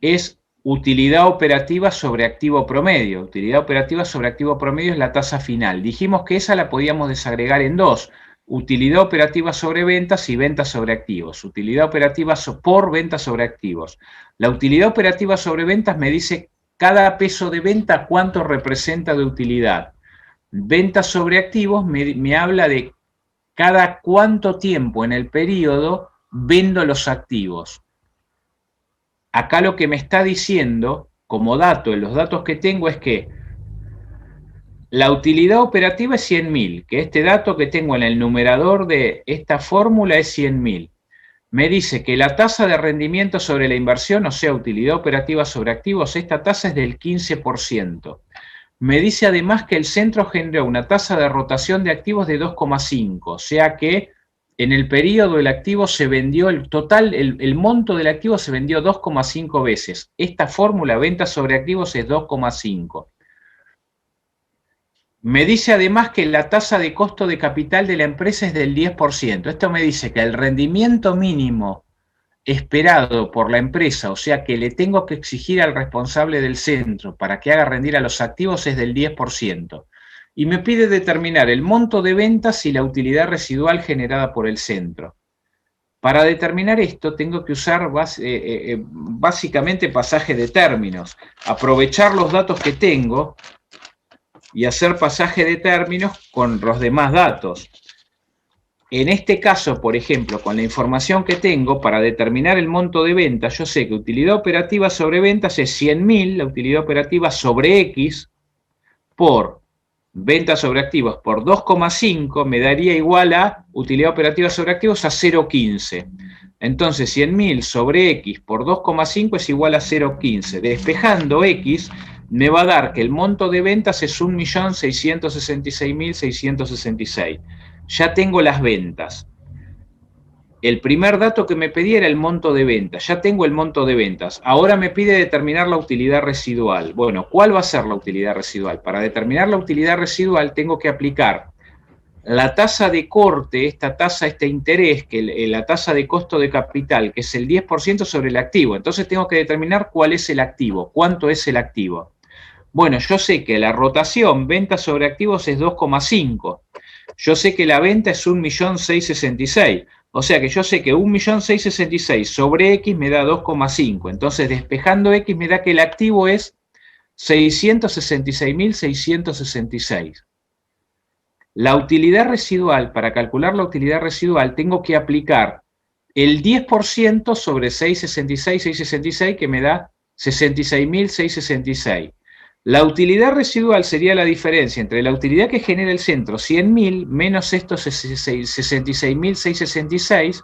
es utilidad operativa sobre activo promedio. Utilidad operativa sobre activo promedio es la tasa final. Dijimos que esa la podíamos desagregar en dos. Utilidad operativa sobre ventas y ventas sobre activos. Utilidad operativa por ventas sobre activos. La utilidad operativa sobre ventas me dice cada peso de venta cuánto representa de utilidad. Ventas sobre activos me habla de cada cuánto tiempo en el periodo vendo los activos. Acá lo que me está diciendo, como dato, en los datos que tengo, es que la utilidad operativa es 100.000, que este dato que tengo en el numerador de esta fórmula es 100.000. Me dice que la tasa de rendimiento sobre la inversión, o sea, utilidad operativa sobre activos, esta tasa es del 15%. Me dice además que el centro generó una tasa de rotación de activos de 2,5, o sea que en el periodo el activo se vendió, el monto del activo se vendió 2,5 veces. Esta fórmula, venta sobre activos, es 2,5. Me dice además que la tasa de costo de capital de la empresa es del 10%. Esto me dice que el rendimiento mínimo esperado por la empresa, o sea que le tengo que exigir al responsable del centro para que haga rendir a los activos, es del 10%. Y me pide determinar el monto de ventas y la utilidad residual generada por el centro. Para determinar esto tengo que usar básicamente pasaje de términos, aprovechar los datos que tengo y hacer pasaje de términos con los demás datos. En este caso, por ejemplo, con la información que tengo, para determinar el monto de ventas, yo sé que utilidad operativa sobre ventas es 100.000, la utilidad operativa sobre X, por ventas sobre activos por 2,5 me daría igual a utilidad operativa sobre activos a 0,15. Entonces 100.000 sobre X por 2,5 es igual a 0,15. Despejando X me va a dar que el monto de ventas es 1.666.666. Ya tengo las ventas. El primer dato que me pedía era el monto de ventas. Ya tengo el monto de ventas. Ahora me pide determinar la utilidad residual. Bueno, ¿cuál va a ser la utilidad residual? Para determinar la utilidad residual tengo que aplicar la tasa de corte, este interés, que la tasa de costo de capital, que es el 10% sobre el activo. Entonces tengo que determinar cuál es el activo, cuánto es el activo. Bueno, yo sé que la rotación, venta sobre activos, es 2,5. Yo sé que la venta es 1.666.000. O sea que yo sé que 1.666.000 sobre X me da 2,5. Entonces, despejando X me da que el activo es 666.666. La utilidad residual, para calcular la utilidad residual, tengo que aplicar el 10% sobre 666, que me da 66.666. La utilidad residual sería la diferencia entre la utilidad que genera el centro, 100.000, menos estos 66.666,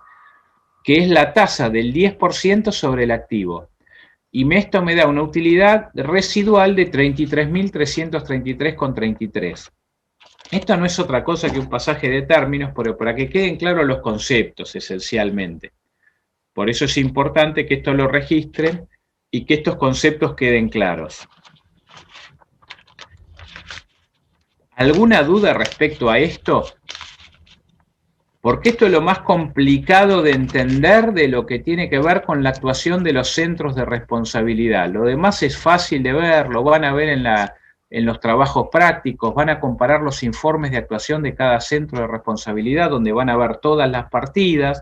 que es la tasa del 10% sobre el activo. Y esto me da una utilidad residual de 33.333,33. Esto no es otra cosa que un pasaje de términos, pero para que queden claros los conceptos, esencialmente. Por eso es importante que esto lo registren y que estos conceptos queden claros. ¿Alguna duda respecto a esto? Porque esto es lo más complicado de entender de lo que tiene que ver con la actuación de los centros de responsabilidad. Lo demás es fácil de ver, lo van a ver en los trabajos prácticos, van a comparar los informes de actuación de cada centro de responsabilidad, donde van a ver todas las partidas.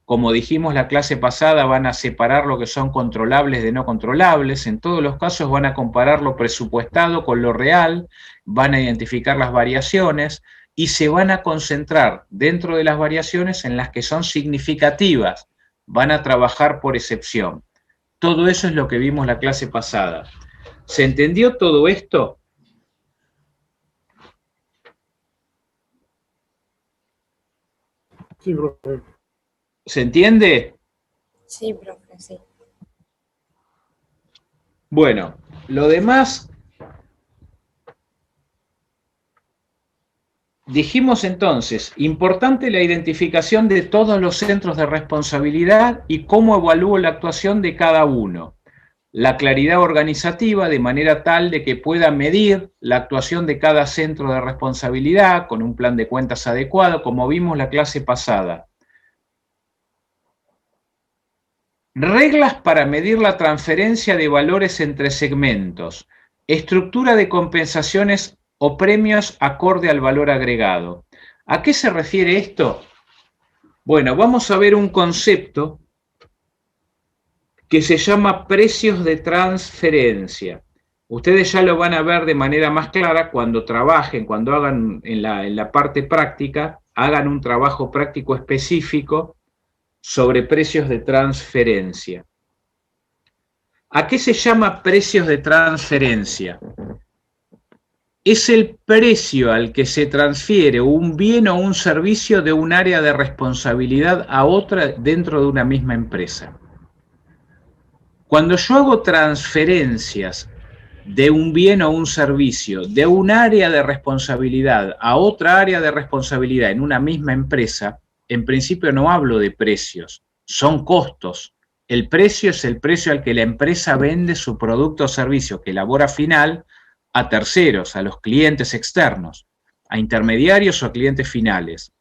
Como dijimos la clase pasada, van a separar lo que son controlables de no controlables. En todos los casos van a comparar lo presupuestado con lo real, van a identificar las variaciones y se van a concentrar dentro de las variaciones en las que son significativas. Van a trabajar por excepción. Todo eso es lo que vimos la clase pasada. ¿Se entendió todo esto? Sí, profe. ¿Se entiende? Sí, profe, sí. Bueno, lo demás, dijimos entonces, importante la identificación de todos los centros de responsabilidad y cómo evalúo la actuación de cada uno. La claridad organizativa de manera tal de que pueda medir la actuación de cada centro de responsabilidad con un plan de cuentas adecuado, como vimos la clase pasada. Reglas para medir la transferencia de valores entre segmentos. Estructura de compensaciones o premios acorde al valor agregado. ¿A qué se refiere esto? Bueno, vamos a ver un concepto que se llama precios de transferencia. Ustedes ya lo van a ver de manera más clara cuando trabajen, cuando hagan en la parte práctica, hagan un trabajo práctico específico sobre precios de transferencia. ¿A qué se llama precios de transferencia? Es el precio al que se transfiere un bien o un servicio de un área de responsabilidad a otra dentro de una misma empresa. Cuando yo hago transferencias de un bien o un servicio de un área de responsabilidad a otra área de responsabilidad en una misma empresa, en principio no hablo de precios, son costos. El precio es el precio al que la empresa vende su producto o servicio que elabora final a terceros, a los clientes externos, a intermediarios o a clientes finales.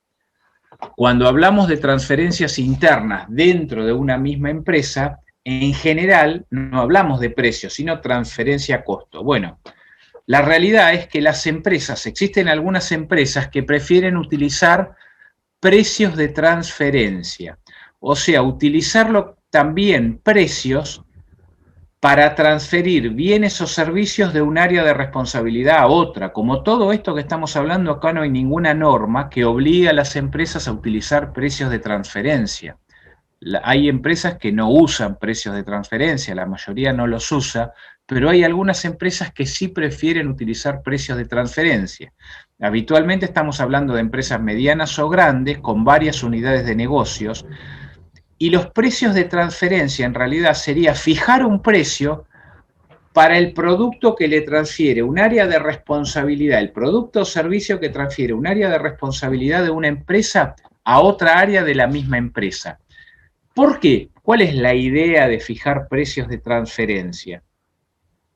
Cuando hablamos de transferencias internas dentro de una misma empresa, en general no hablamos de precios, sino transferencia a costo. Bueno, la realidad es que las empresas, existen algunas empresas que prefieren utilizar precios de transferencia, o sea, utilizarlo también precios para transferir bienes o servicios de un área de responsabilidad a otra. Como todo esto que estamos hablando, acá no hay ninguna norma que obligue a las empresas a utilizar precios de transferencia. Hay empresas que no usan precios de transferencia, la mayoría no los usa, pero hay algunas empresas que sí prefieren utilizar precios de transferencia. Habitualmente estamos hablando de empresas medianas o grandes con varias unidades de negocios, y los precios de transferencia en realidad sería fijar un precio para el producto que le transfiere un área de responsabilidad, el producto o servicio que transfiere un área de responsabilidad de una empresa a otra área de la misma empresa. ¿Por qué? ¿Cuál es la idea de fijar precios de transferencia?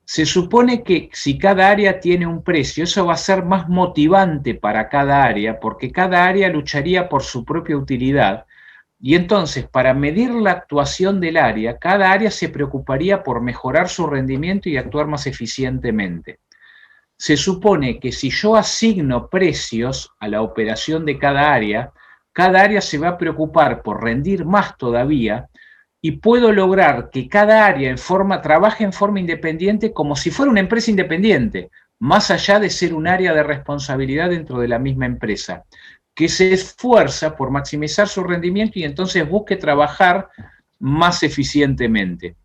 Se supone que si cada área tiene un precio, eso va a ser más motivante para cada área, porque cada área lucharía por su propia utilidad. Y entonces, para medir la actuación del área, cada área se preocuparía por mejorar su rendimiento y actuar más eficientemente. Se supone que si yo asigno precios a la operación de cada área se va a preocupar por rendir más todavía y puedo lograr que cada área trabaje en forma independiente como si fuera una empresa independiente, más allá de ser un área de responsabilidad dentro de la misma empresa, que se esfuerza por maximizar su rendimiento y entonces busque trabajar más eficientemente.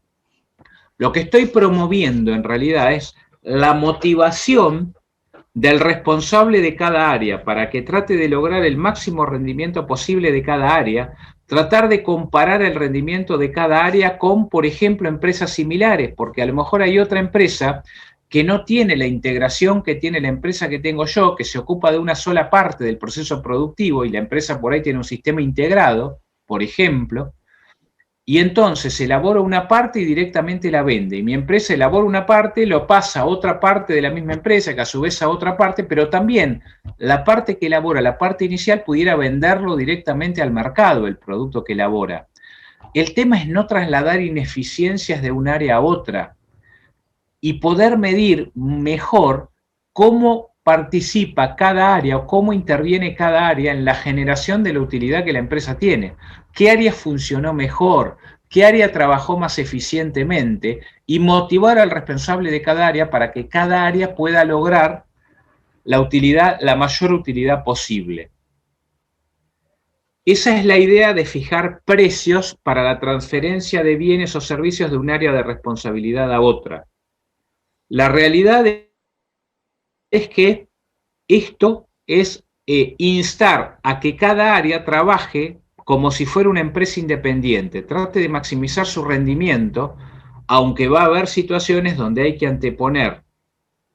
Lo que estoy promoviendo en realidad es la motivación del responsable de cada área para que trate de lograr el máximo rendimiento posible de cada área, tratar de comparar el rendimiento de cada área con, por ejemplo, empresas similares, porque a lo mejor hay otra empresa que no tiene la integración que tiene la empresa que tengo yo, que se ocupa de una sola parte del proceso productivo y la empresa por ahí tiene un sistema integrado, por ejemplo, y entonces elabora una parte y directamente la vende. Y mi empresa elabora una parte, lo pasa a otra parte de la misma empresa, que a su vez a otra parte, pero también la parte que elabora, la parte inicial, pudiera venderlo directamente al mercado, el producto que elabora. El tema es no trasladar ineficiencias de un área a otra y poder medir mejor cómo participa cada área o cómo interviene cada área en la generación de la utilidad que la empresa tiene. ¿Qué área funcionó mejor? ¿Qué área trabajó más eficientemente? Y motivar al responsable de cada área para que cada área pueda lograr la utilidad, la mayor utilidad posible. Esa es la idea de fijar precios para la transferencia de bienes o servicios de un área de responsabilidad a otra. La realidad es que esto es instar a que cada área trabaje como si fuera una empresa independiente, trate de maximizar su rendimiento, aunque va a haber situaciones donde hay que anteponer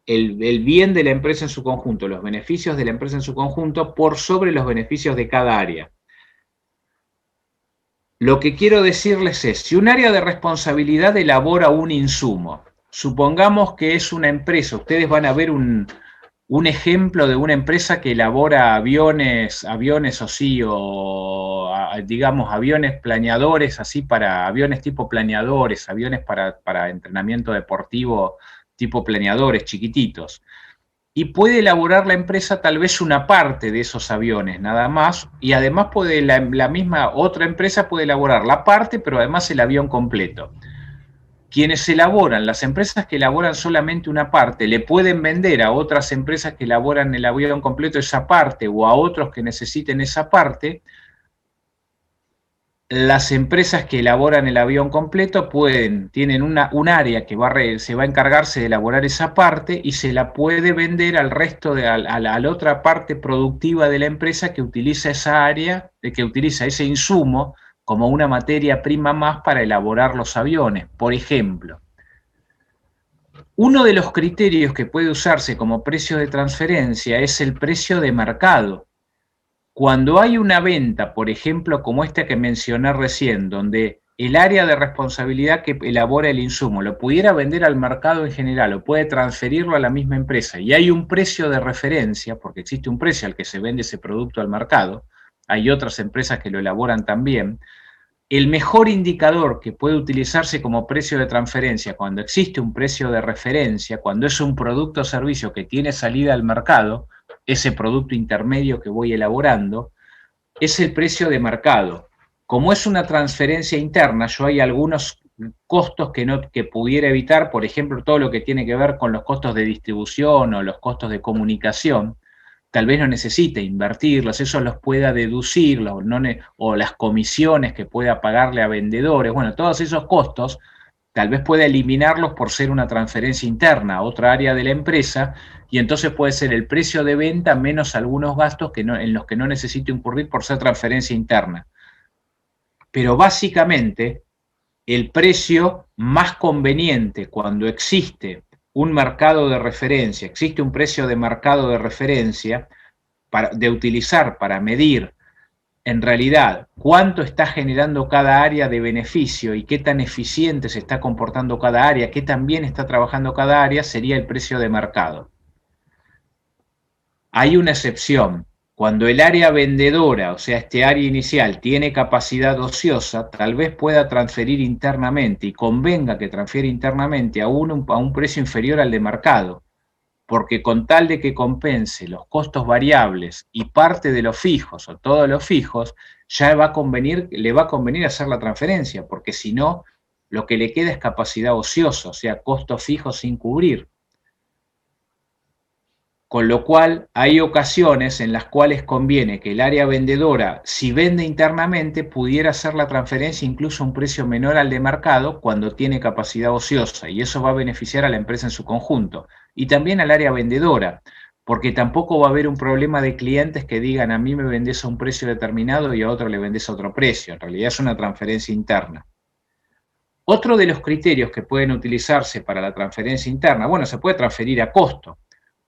el bien de la empresa en su conjunto, los beneficios de la empresa en su conjunto, por sobre los beneficios de cada área. Lo que quiero decirles es, si un área de responsabilidad elabora un insumo, supongamos que es una empresa, ustedes van a ver un ejemplo de una empresa que elabora aviones así, o digamos aviones planeadores, así para aviones tipo planeadores, aviones para entrenamiento deportivo tipo planeadores chiquititos. Y puede elaborar la empresa tal vez una parte de esos aviones, nada más, y además puede la misma otra empresa puede elaborar la parte, pero además el avión completo. Quienes elaboran, las empresas que elaboran solamente una parte, le pueden vender a otras empresas que elaboran el avión completo esa parte o a otros que necesiten esa parte. Las empresas que elaboran el avión completo tienen un área que se va a encargarse de elaborar esa parte y se la puede vender al resto, a la otra parte productiva de la empresa que utiliza esa área, que utiliza ese insumo como una materia prima más para elaborar los aviones, por ejemplo. Uno de los criterios que puede usarse como precio de transferencia es el precio de mercado. Cuando hay una venta, por ejemplo, como esta que mencioné recién, donde el área de responsabilidad que elabora el insumo lo pudiera vender al mercado en general o puede transferirlo a la misma empresa y hay un precio de referencia, porque existe un precio al que se vende ese producto al mercado, hay otras empresas que lo elaboran también, el mejor indicador que puede utilizarse como precio de transferencia cuando existe un precio de referencia, cuando es un producto o servicio que tiene salida al mercado, ese producto intermedio que voy elaborando, es el precio de mercado. Como es una transferencia interna, yo hay algunos costos que pudiera evitar, por ejemplo, todo lo que tiene que ver con los costos de distribución o los costos de comunicación, tal vez no necesite invertirlos, eso los pueda deducir, o las comisiones que pueda pagarle a vendedores, bueno, todos esos costos, tal vez pueda eliminarlos por ser una transferencia interna a otra área de la empresa, y entonces puede ser el precio de venta menos algunos gastos en los que no necesito incurrir por ser transferencia interna. Pero básicamente, el precio más conveniente cuando existe un mercado de referencia, existe un precio de mercado de referencia de utilizar para medir en realidad cuánto está generando cada área de beneficio y qué tan eficiente se está comportando cada área, qué tan bien está trabajando cada área, sería el precio de mercado. Hay una excepción. Cuando el área vendedora, o sea, este área inicial, tiene capacidad ociosa, tal vez pueda transferir internamente y convenga que transfiera internamente a un precio inferior al de mercado, porque con tal de que compense los costos variables y parte de los fijos o todos los fijos, ya le va a convenir hacer la transferencia, porque si no, lo que le queda es capacidad ociosa, o sea, costos fijos sin cubrir. Con lo cual, hay ocasiones en las cuales conviene que el área vendedora, si vende internamente, pudiera hacer la transferencia incluso a un precio menor al de mercado cuando tiene capacidad ociosa, y eso va a beneficiar a la empresa en su conjunto, y también al área vendedora, porque tampoco va a haber un problema de clientes que digan a mí me vendés a un precio determinado y a otro le vendés a otro precio. En realidad es una transferencia interna. Otro de los criterios que pueden utilizarse para la transferencia interna, bueno, se puede transferir a costo.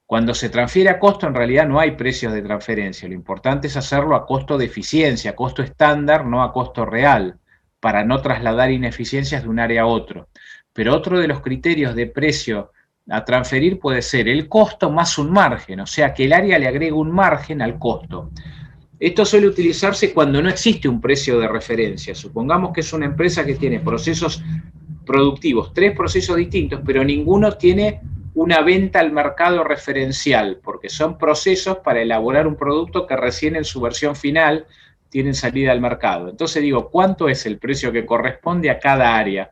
Cuando se transfiere a costo, en realidad no hay precios de transferencia. Lo importante es hacerlo a costo de eficiencia, a costo estándar, no a costo real, para no trasladar ineficiencias de un área a otro. Pero otro de los criterios de precio a transferir puede ser el costo más un margen, o sea, que el área le agrega un margen al costo. Esto suele utilizarse cuando no existe un precio de referencia. Supongamos que es una empresa que tiene procesos productivos, 3 procesos distintos, pero ninguno tiene una venta al mercado referencial, porque son procesos para elaborar un producto que recién en su versión final tienen salida al mercado. Entonces digo, ¿cuánto es el precio que corresponde a cada área?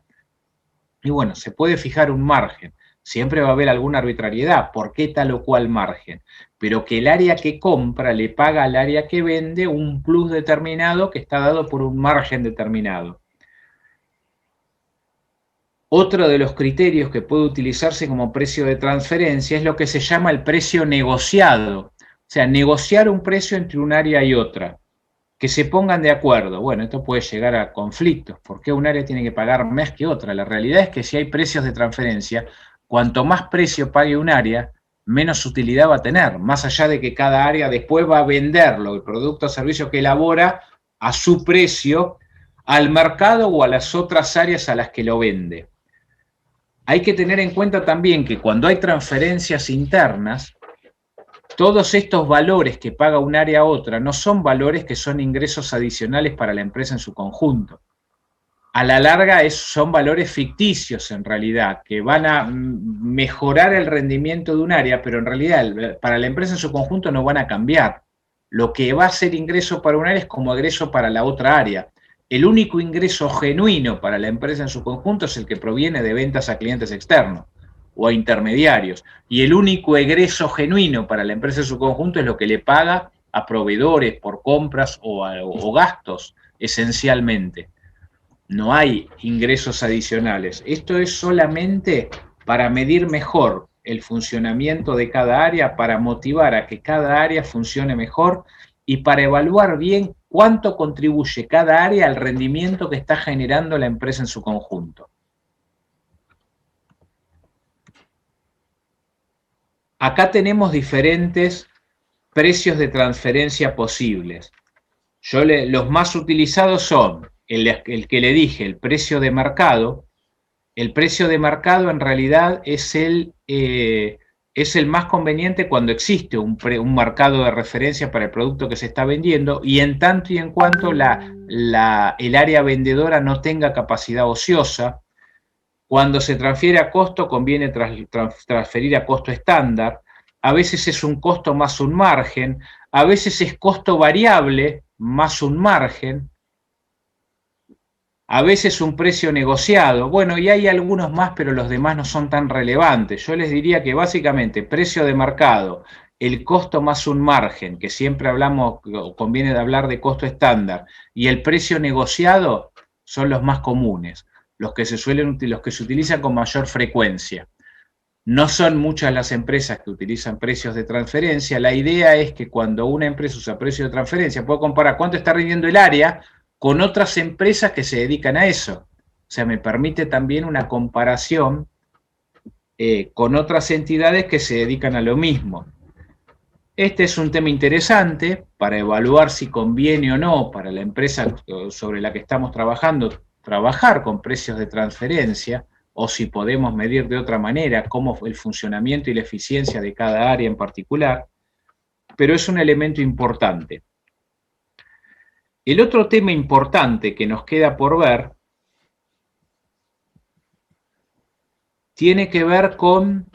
Y bueno, se puede fijar un margen. Siempre va a haber alguna arbitrariedad, ¿por qué tal o cual margen? Pero que el área que compra le paga al área que vende un plus determinado que está dado por un margen determinado. Otro de los criterios que puede utilizarse como precio de transferencia es lo que se llama el precio negociado. O sea, negociar un precio entre un área y otra. Que se pongan de acuerdo. Bueno, esto puede llegar a conflictos. ¿Por qué un área tiene que pagar más que otra? La realidad es que si hay precios de transferencia, cuanto más precio pague un área, menos utilidad va a tener, más allá de que cada área después va a venderlo, el producto o servicio que elabora, a su precio, al mercado o a las otras áreas a las que lo vende. Hay que tener en cuenta también que cuando hay transferencias internas, todos estos valores que paga un área a otra no son valores que son ingresos adicionales para la empresa en su conjunto. A la larga son valores ficticios en realidad, que van a mejorar el rendimiento de un área, pero en realidad para la empresa en su conjunto no van a cambiar. Lo que va a ser ingreso para un área es como egreso para la otra área. El único ingreso genuino para la empresa en su conjunto es el que proviene de ventas a clientes externos o a intermediarios. Y el único egreso genuino para la empresa en su conjunto es lo que le paga a proveedores por compras o gastos, esencialmente. No hay ingresos adicionales. Esto es solamente para medir mejor el funcionamiento de cada área, para motivar a que cada área funcione mejor y para evaluar bien cuánto contribuye cada área al rendimiento que está generando la empresa en su conjunto. Acá tenemos diferentes precios de transferencia posibles. Los más utilizados son el que le dije, el precio de mercado. El precio de mercado en realidad es el más conveniente cuando existe un mercado de referencia para el producto que se está vendiendo y en tanto y en cuanto el área vendedora no tenga capacidad ociosa. Cuando se transfiere a costo conviene transferir a costo estándar. A veces es un costo más un margen, a veces es costo variable más un margen, a veces un precio negociado. Bueno, y hay algunos más, pero los demás no son tan relevantes. Yo les diría que básicamente precio de mercado, el costo más un margen, que siempre conviene de hablar de costo estándar, y el precio negociado son los más comunes, los que se utilizan con mayor frecuencia. No son muchas las empresas que utilizan precios de transferencia. La idea es que cuando una empresa usa precio de transferencia, puede comparar cuánto está rindiendo el área con otras empresas que se dedican a eso. O sea, me permite también una comparación con otras entidades que se dedican a lo mismo. Este es un tema interesante para evaluar si conviene o no para la empresa sobre la que estamos trabajando, trabajar con precios de transferencia, o si podemos medir de otra manera cómo el funcionamiento y la eficiencia de cada área en particular, pero es un elemento importante. El otro tema importante que nos queda por ver tiene que ver con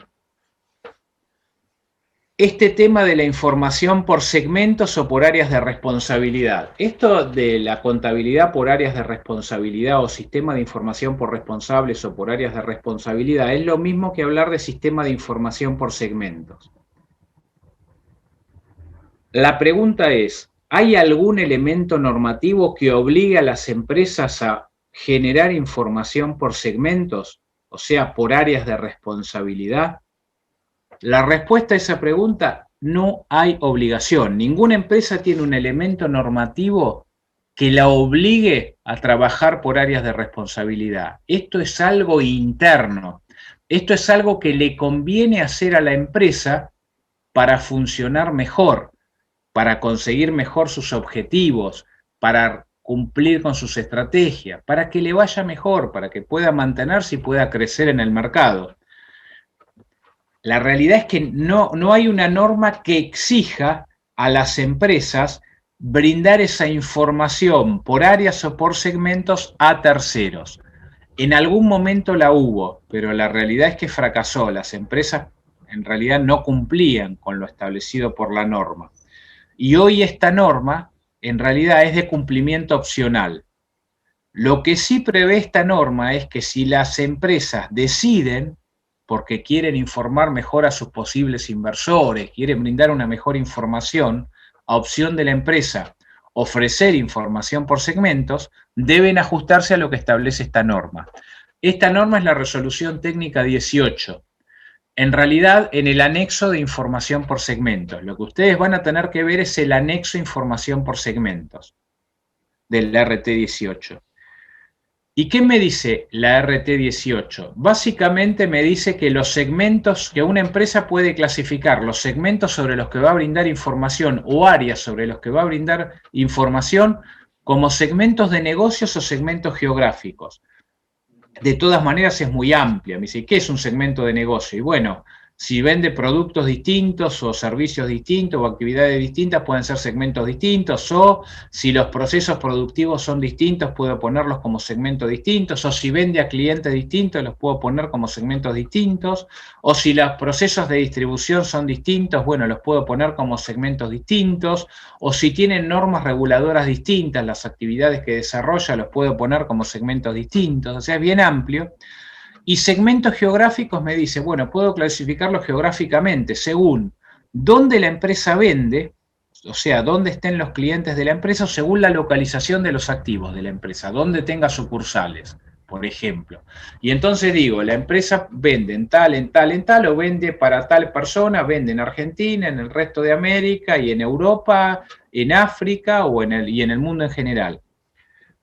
este tema de la información por segmentos o por áreas de responsabilidad. Esto de la contabilidad por áreas de responsabilidad o sistema de información por responsables o por áreas de responsabilidad es lo mismo que hablar de sistema de información por segmentos. La pregunta es, ¿hay algún elemento normativo que obligue a las empresas a generar información por segmentos, o sea, por áreas de responsabilidad? La respuesta a esa pregunta no hay obligación. Ninguna empresa tiene un elemento normativo que la obligue a trabajar por áreas de responsabilidad. Esto es algo interno. Esto es algo que le conviene hacer a la empresa para funcionar mejor, para conseguir mejor sus objetivos, para cumplir con sus estrategias, para que le vaya mejor, para que pueda mantenerse y pueda crecer en el mercado. La realidad es que no hay una norma que exija a las empresas brindar esa información por áreas o por segmentos a terceros. En algún momento la hubo, pero la realidad es que fracasó. Las empresas en realidad no cumplían con lo establecido por la norma. Y hoy esta norma en realidad es de cumplimiento opcional. Lo que sí prevé esta norma es que si las empresas deciden, porque quieren informar mejor a sus posibles inversores, quieren brindar una mejor información, a opción de la empresa, ofrecer información por segmentos, deben ajustarse a lo que establece esta norma. Esta norma es la resolución técnica 18. En realidad, en el anexo de información por segmentos. Lo que ustedes van a tener que ver es el anexo de información por segmentos del RT18. ¿Y qué me dice la RT18? Básicamente me dice que los segmentos, que una empresa puede clasificar los segmentos sobre los que va a brindar información o áreas sobre los que va a brindar información como segmentos de negocios o segmentos geográficos. De todas maneras es muy amplia. Me dice, ¿qué es un segmento de negocio? Y bueno, si vende productos distintos o servicios distintos o actividades distintas, pueden ser segmentos distintos, o si los procesos productivos son distintos, puedo ponerlos como segmentos distintos, o si vende a clientes distintos, los puedo poner como segmentos distintos, o si los procesos de distribución son distintos, bueno, los puedo poner como segmentos distintos, o si tienen normas reguladoras distintas, las actividades que desarrolla, los puedo poner como segmentos distintos, o sea, es bien amplio. Y segmentos geográficos me dice, bueno, puedo clasificarlos geográficamente según dónde la empresa vende, o sea, dónde estén los clientes de la empresa, o según la localización de los activos de la empresa, dónde tenga sucursales, por ejemplo. Y entonces digo, la empresa vende en tal, o vende para tal persona, vende en Argentina, en el resto de América, y en Europa, en África, y en el mundo en general.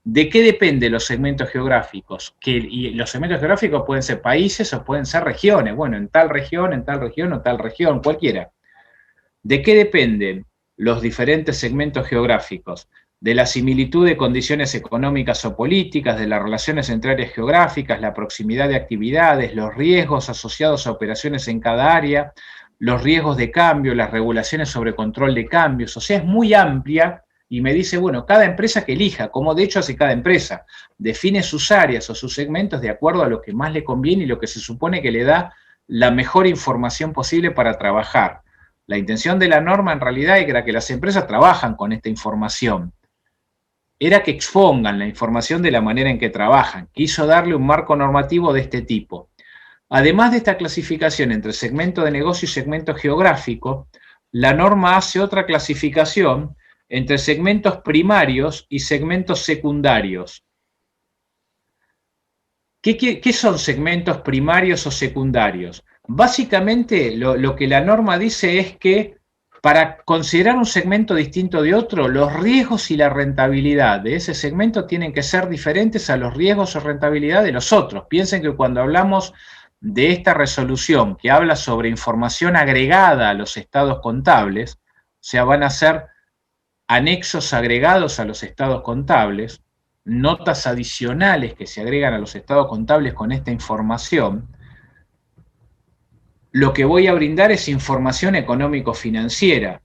¿De qué dependen los segmentos geográficos? Y los segmentos geográficos pueden ser países o pueden ser regiones. Bueno, en tal región o tal región, cualquiera. ¿De qué dependen los diferentes segmentos geográficos? De la similitud de condiciones económicas o políticas, de las relaciones entre áreas geográficas, la proximidad de actividades, los riesgos asociados a operaciones en cada área, los riesgos de cambio, las regulaciones sobre control de cambios. O sea, es muy amplia. Y me dice, bueno, cada empresa que elija, como de hecho hace cada empresa, define sus áreas o sus segmentos de acuerdo a lo que más le conviene y lo que se supone que le da la mejor información posible para trabajar. La intención de la norma en realidad era que las empresas trabajan con esta información. Era que expongan la información de la manera en que trabajan. Quiso darle un marco normativo de este tipo. Además de esta clasificación entre segmento de negocio y segmento geográfico, la norma hace otra clasificación entre segmentos primarios y segmentos secundarios. ¿Qué son segmentos primarios o secundarios? Básicamente lo que la norma dice es que para considerar un segmento distinto de otro, los riesgos y la rentabilidad de ese segmento tienen que ser diferentes a los riesgos o rentabilidad de los otros. Piensen que cuando hablamos de esta resolución que habla sobre información agregada a los estados contables, o sea, van a ser anexos agregados a los estados contables, notas adicionales que se agregan a los estados contables con esta información, lo que voy a brindar es información económico-financiera.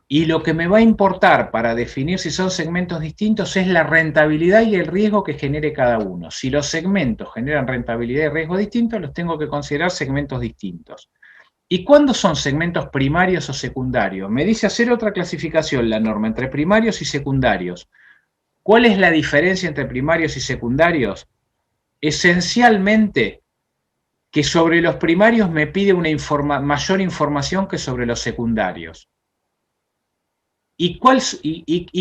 Y lo que me va a importar para definir si son segmentos distintos es la rentabilidad y el riesgo que genere cada uno. Si los segmentos generan rentabilidad y riesgo distintos, los tengo que considerar segmentos distintos. ¿Y cuándo son segmentos primarios o secundarios? Me dice hacer otra clasificación la norma entre primarios y secundarios. ¿Cuál es la diferencia entre primarios y secundarios? Esencialmente que sobre los primarios me pide una mayor información que sobre los secundarios. ¿Y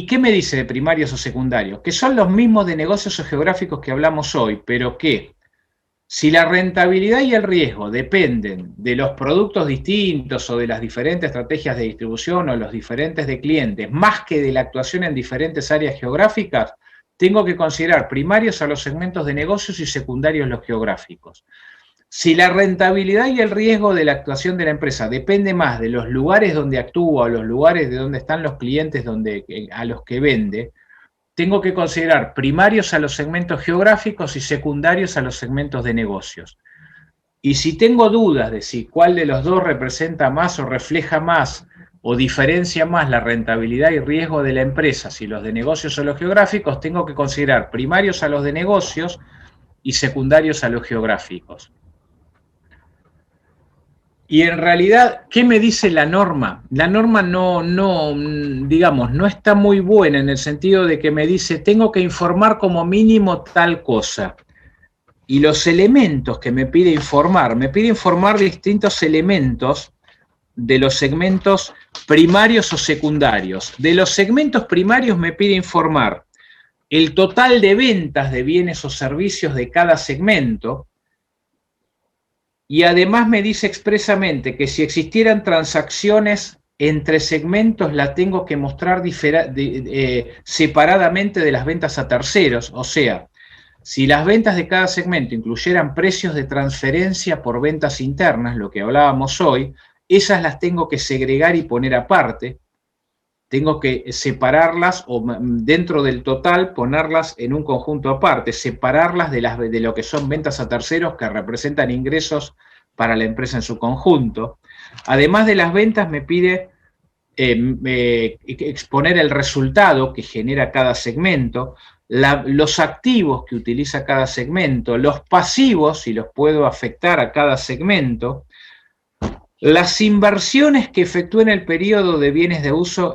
qué me dice de primarios o secundarios? Que son los mismos de negocios o geográficos que hablamos hoy, pero que Si la rentabilidad y el riesgo dependen de los productos distintos o de las diferentes estrategias de distribución o los diferentes de clientes, más que de la actuación en diferentes áreas geográficas, tengo que considerar primarios a los segmentos de negocios y secundarios los geográficos. Si la rentabilidad y el riesgo de la actuación de la empresa depende más de los lugares donde actúa o los lugares de donde están los clientes a los que vende, tengo que considerar primarios a los segmentos geográficos y secundarios a los segmentos de negocios. Y si tengo dudas de si cuál de los dos representa más o refleja más o diferencia más la rentabilidad y riesgo de la empresa, si los de negocios o los geográficos, tengo que considerar primarios a los de negocios y secundarios a los geográficos. Y en realidad, ¿qué me dice la norma? La norma digamos, no está muy buena en el sentido de que me dice, tengo que informar como mínimo tal cosa. Y los elementos que me pide informar distintos elementos de los segmentos primarios o secundarios. De los segmentos primarios me pide informar el total de ventas de bienes o servicios de cada segmento, y además me dice expresamente que si existieran transacciones entre segmentos, la tengo que mostrar separadamente de las ventas a terceros. O sea, si las ventas de cada segmento incluyeran precios de transferencia por ventas internas, lo que hablábamos hoy, esas las tengo que segregar y poner aparte. Tengo que separarlas o dentro del total ponerlas en un conjunto aparte, separarlas de lo que son ventas a terceros que representan ingresos para la empresa en su conjunto. Además de las ventas me pide exponer el resultado que genera cada segmento, los activos que utiliza cada segmento, los pasivos, si los puedo afectar a cada segmento, las inversiones que efectúe en el periodo de bienes de uso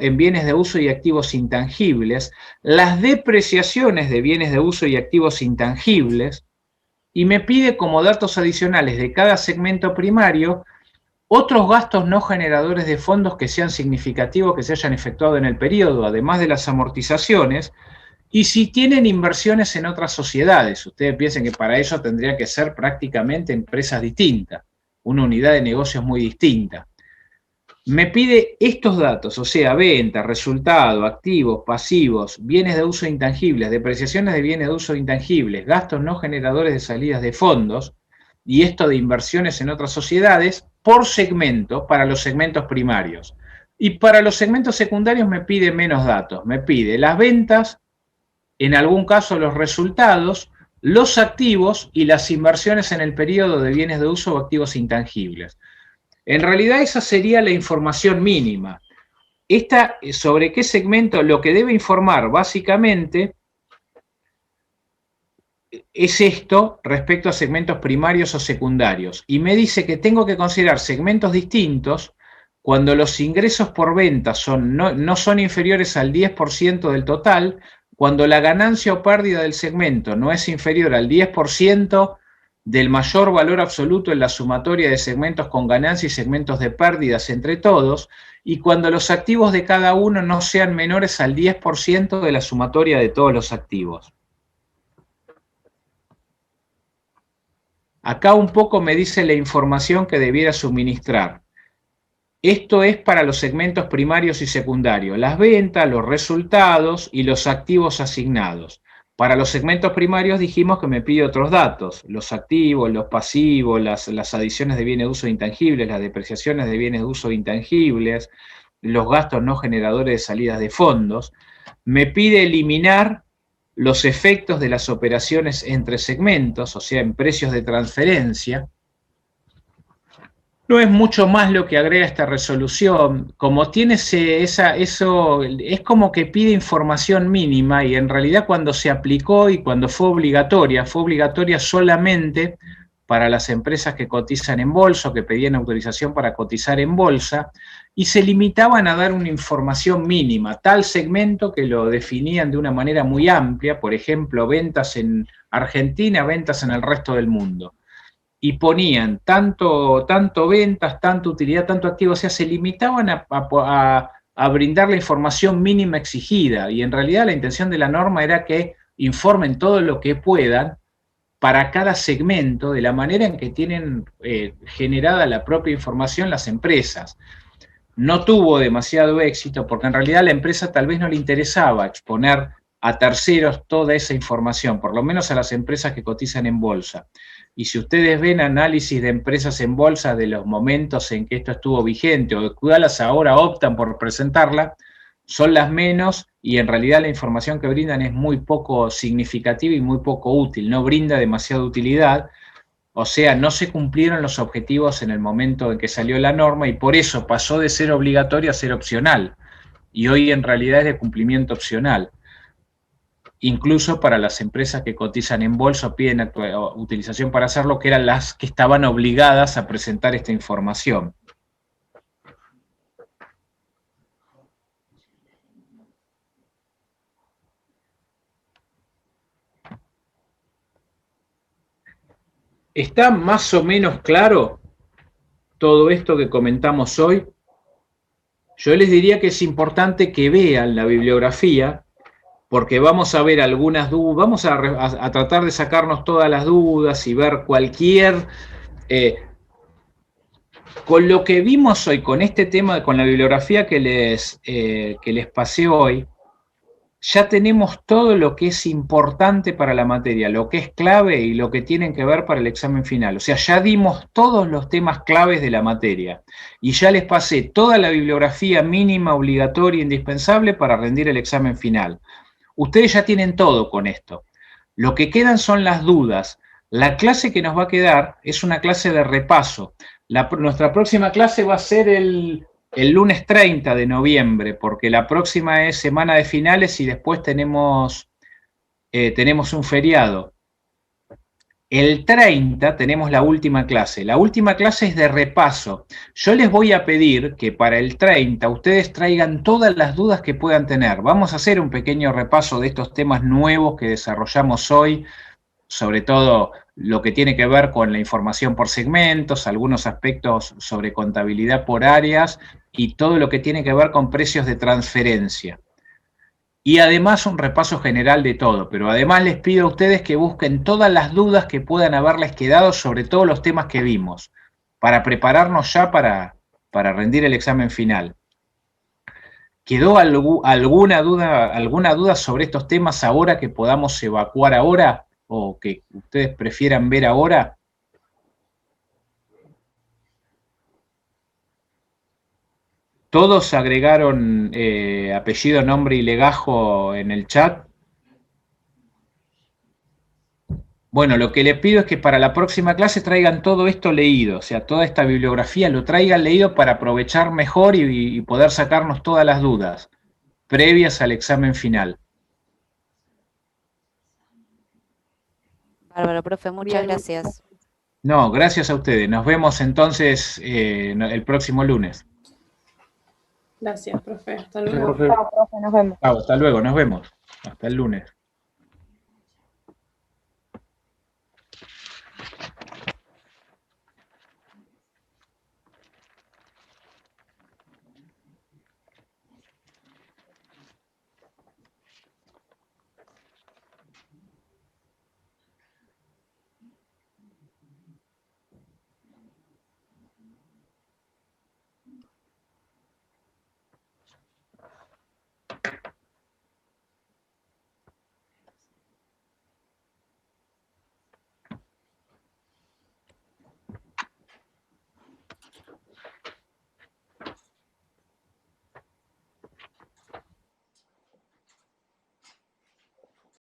y activos intangibles, las depreciaciones de bienes de uso y activos intangibles, y me pide como datos adicionales de cada segmento primario otros gastos no generadores de fondos que sean significativos que se hayan efectuado en el periodo, además de las amortizaciones, y si tienen inversiones en otras sociedades. Ustedes piensen que para eso tendría que ser prácticamente empresas distintas, una unidad de negocios muy distinta. Me pide estos datos, o sea, venta, resultado, activos, pasivos, bienes de uso intangibles, depreciaciones de bienes de uso intangibles, gastos no generadores de salidas de fondos, y esto de inversiones en otras sociedades, por segmento, para los segmentos primarios. Y para los segmentos secundarios me pide menos datos, me pide las ventas, en algún caso los resultados, los activos y las inversiones en el periodo de bienes de uso o activos intangibles. En realidad esa sería la información mínima. Esta, sobre qué segmento, lo que debe informar básicamente es esto respecto a segmentos primarios o secundarios. Y me dice que tengo que considerar segmentos distintos cuando los ingresos por venta no son inferiores al 10% del total, cuando la ganancia o pérdida del segmento no es inferior al 10% del mayor valor absoluto en la sumatoria de segmentos con ganancia y segmentos de pérdidas entre todos, y cuando los activos de cada uno no sean menores al 10% de la sumatoria de todos los activos. Acá un poco me dice la información que debiera suministrar. Esto es para los segmentos primarios y secundarios, las ventas, los resultados y los activos asignados. Para los segmentos primarios dijimos que me pide otros datos, los activos, los pasivos, las adiciones de bienes de uso intangibles, las depreciaciones de bienes de uso intangibles, los gastos no generadores de salidas de fondos. Me pide eliminar los efectos de las operaciones entre segmentos, o sea, en precios de transferencia. No es mucho más lo que agrega esta resolución. Como tiene eso, es como que pide información mínima, y en realidad cuando se aplicó y cuando fue obligatoria solamente para las empresas que cotizan en bolsa o que pedían autorización para cotizar en bolsa, y se limitaban a dar una información mínima, tal segmento que lo definían de una manera muy amplia, por ejemplo, ventas en Argentina, ventas en el resto del mundo. Y ponían tanto ventas, tanto utilidad, tanto activo, o sea, se limitaban a brindar la información mínima exigida, y en realidad la intención de la norma era que informen todo lo que puedan para cada segmento de la manera en que tienen generada la propia información las empresas. No tuvo demasiado éxito porque en realidad a la empresa tal vez no le interesaba exponer a terceros toda esa información, por lo menos a las empresas que cotizan en bolsa. Y si ustedes ven análisis de empresas en bolsa de los momentos en que esto estuvo vigente o de cuáles ahora optan por presentarla, son las menos y en realidad la información que brindan es muy poco significativa y muy poco útil, no brinda demasiada utilidad. O sea, no se cumplieron los objetivos en el momento en que salió la norma y por eso pasó de ser obligatorio a ser opcional. Y hoy en realidad es de cumplimiento opcional. Incluso para las empresas que cotizan en bolsa o piden utilización para hacerlo, que eran las que estaban obligadas a presentar esta información. ¿Está más o menos claro todo esto que comentamos hoy? Yo les diría que es importante que vean la bibliografía, porque vamos a ver algunas dudas, vamos a tratar de sacarnos todas las dudas y ver cualquier... con lo que vimos hoy, con este tema, con la bibliografía que les pasé hoy, ya tenemos todo lo que es importante para la materia, lo que es clave y lo que tienen que ver para el examen final. O sea, ya dimos todos los temas claves de la materia y ya les pasé toda la bibliografía mínima, obligatoria, indispensable para rendir el examen final. Ustedes ya tienen todo con esto. Lo que quedan son las dudas. La clase que nos va a quedar es una clase de repaso. Nuestra próxima clase va a ser el lunes 30 de noviembre, porque la próxima es semana de finales y después tenemos un feriado. El 30 tenemos la última clase. La última clase es de repaso. Yo les voy a pedir que para el 30 ustedes traigan todas las dudas que puedan tener. Vamos a hacer un pequeño repaso de estos temas nuevos que desarrollamos hoy, sobre todo lo que tiene que ver con la información por segmentos, algunos aspectos sobre contabilidad por áreas y todo lo que tiene que ver con precios de transferencia. Y además un repaso general de todo, pero además les pido a ustedes que busquen todas las dudas que puedan haberles quedado sobre todos los temas que vimos, para prepararnos ya para rendir el examen final. ¿Quedó alguna duda sobre estos temas ahora que podamos evacuar ahora o que ustedes prefieran ver ahora? ¿Todos agregaron apellido, nombre y legajo en el chat? Bueno, lo que les pido es que para la próxima clase traigan todo esto leído, o sea, toda esta bibliografía lo traigan leído para aprovechar mejor y poder sacarnos todas las dudas previas al examen final. Bárbaro, profe, muchas gracias. No, gracias a ustedes. Nos vemos entonces el próximo lunes. Gracias, profe. Hasta luego. Chao, profe, nos vemos. Hasta luego, nos vemos. Hasta el lunes.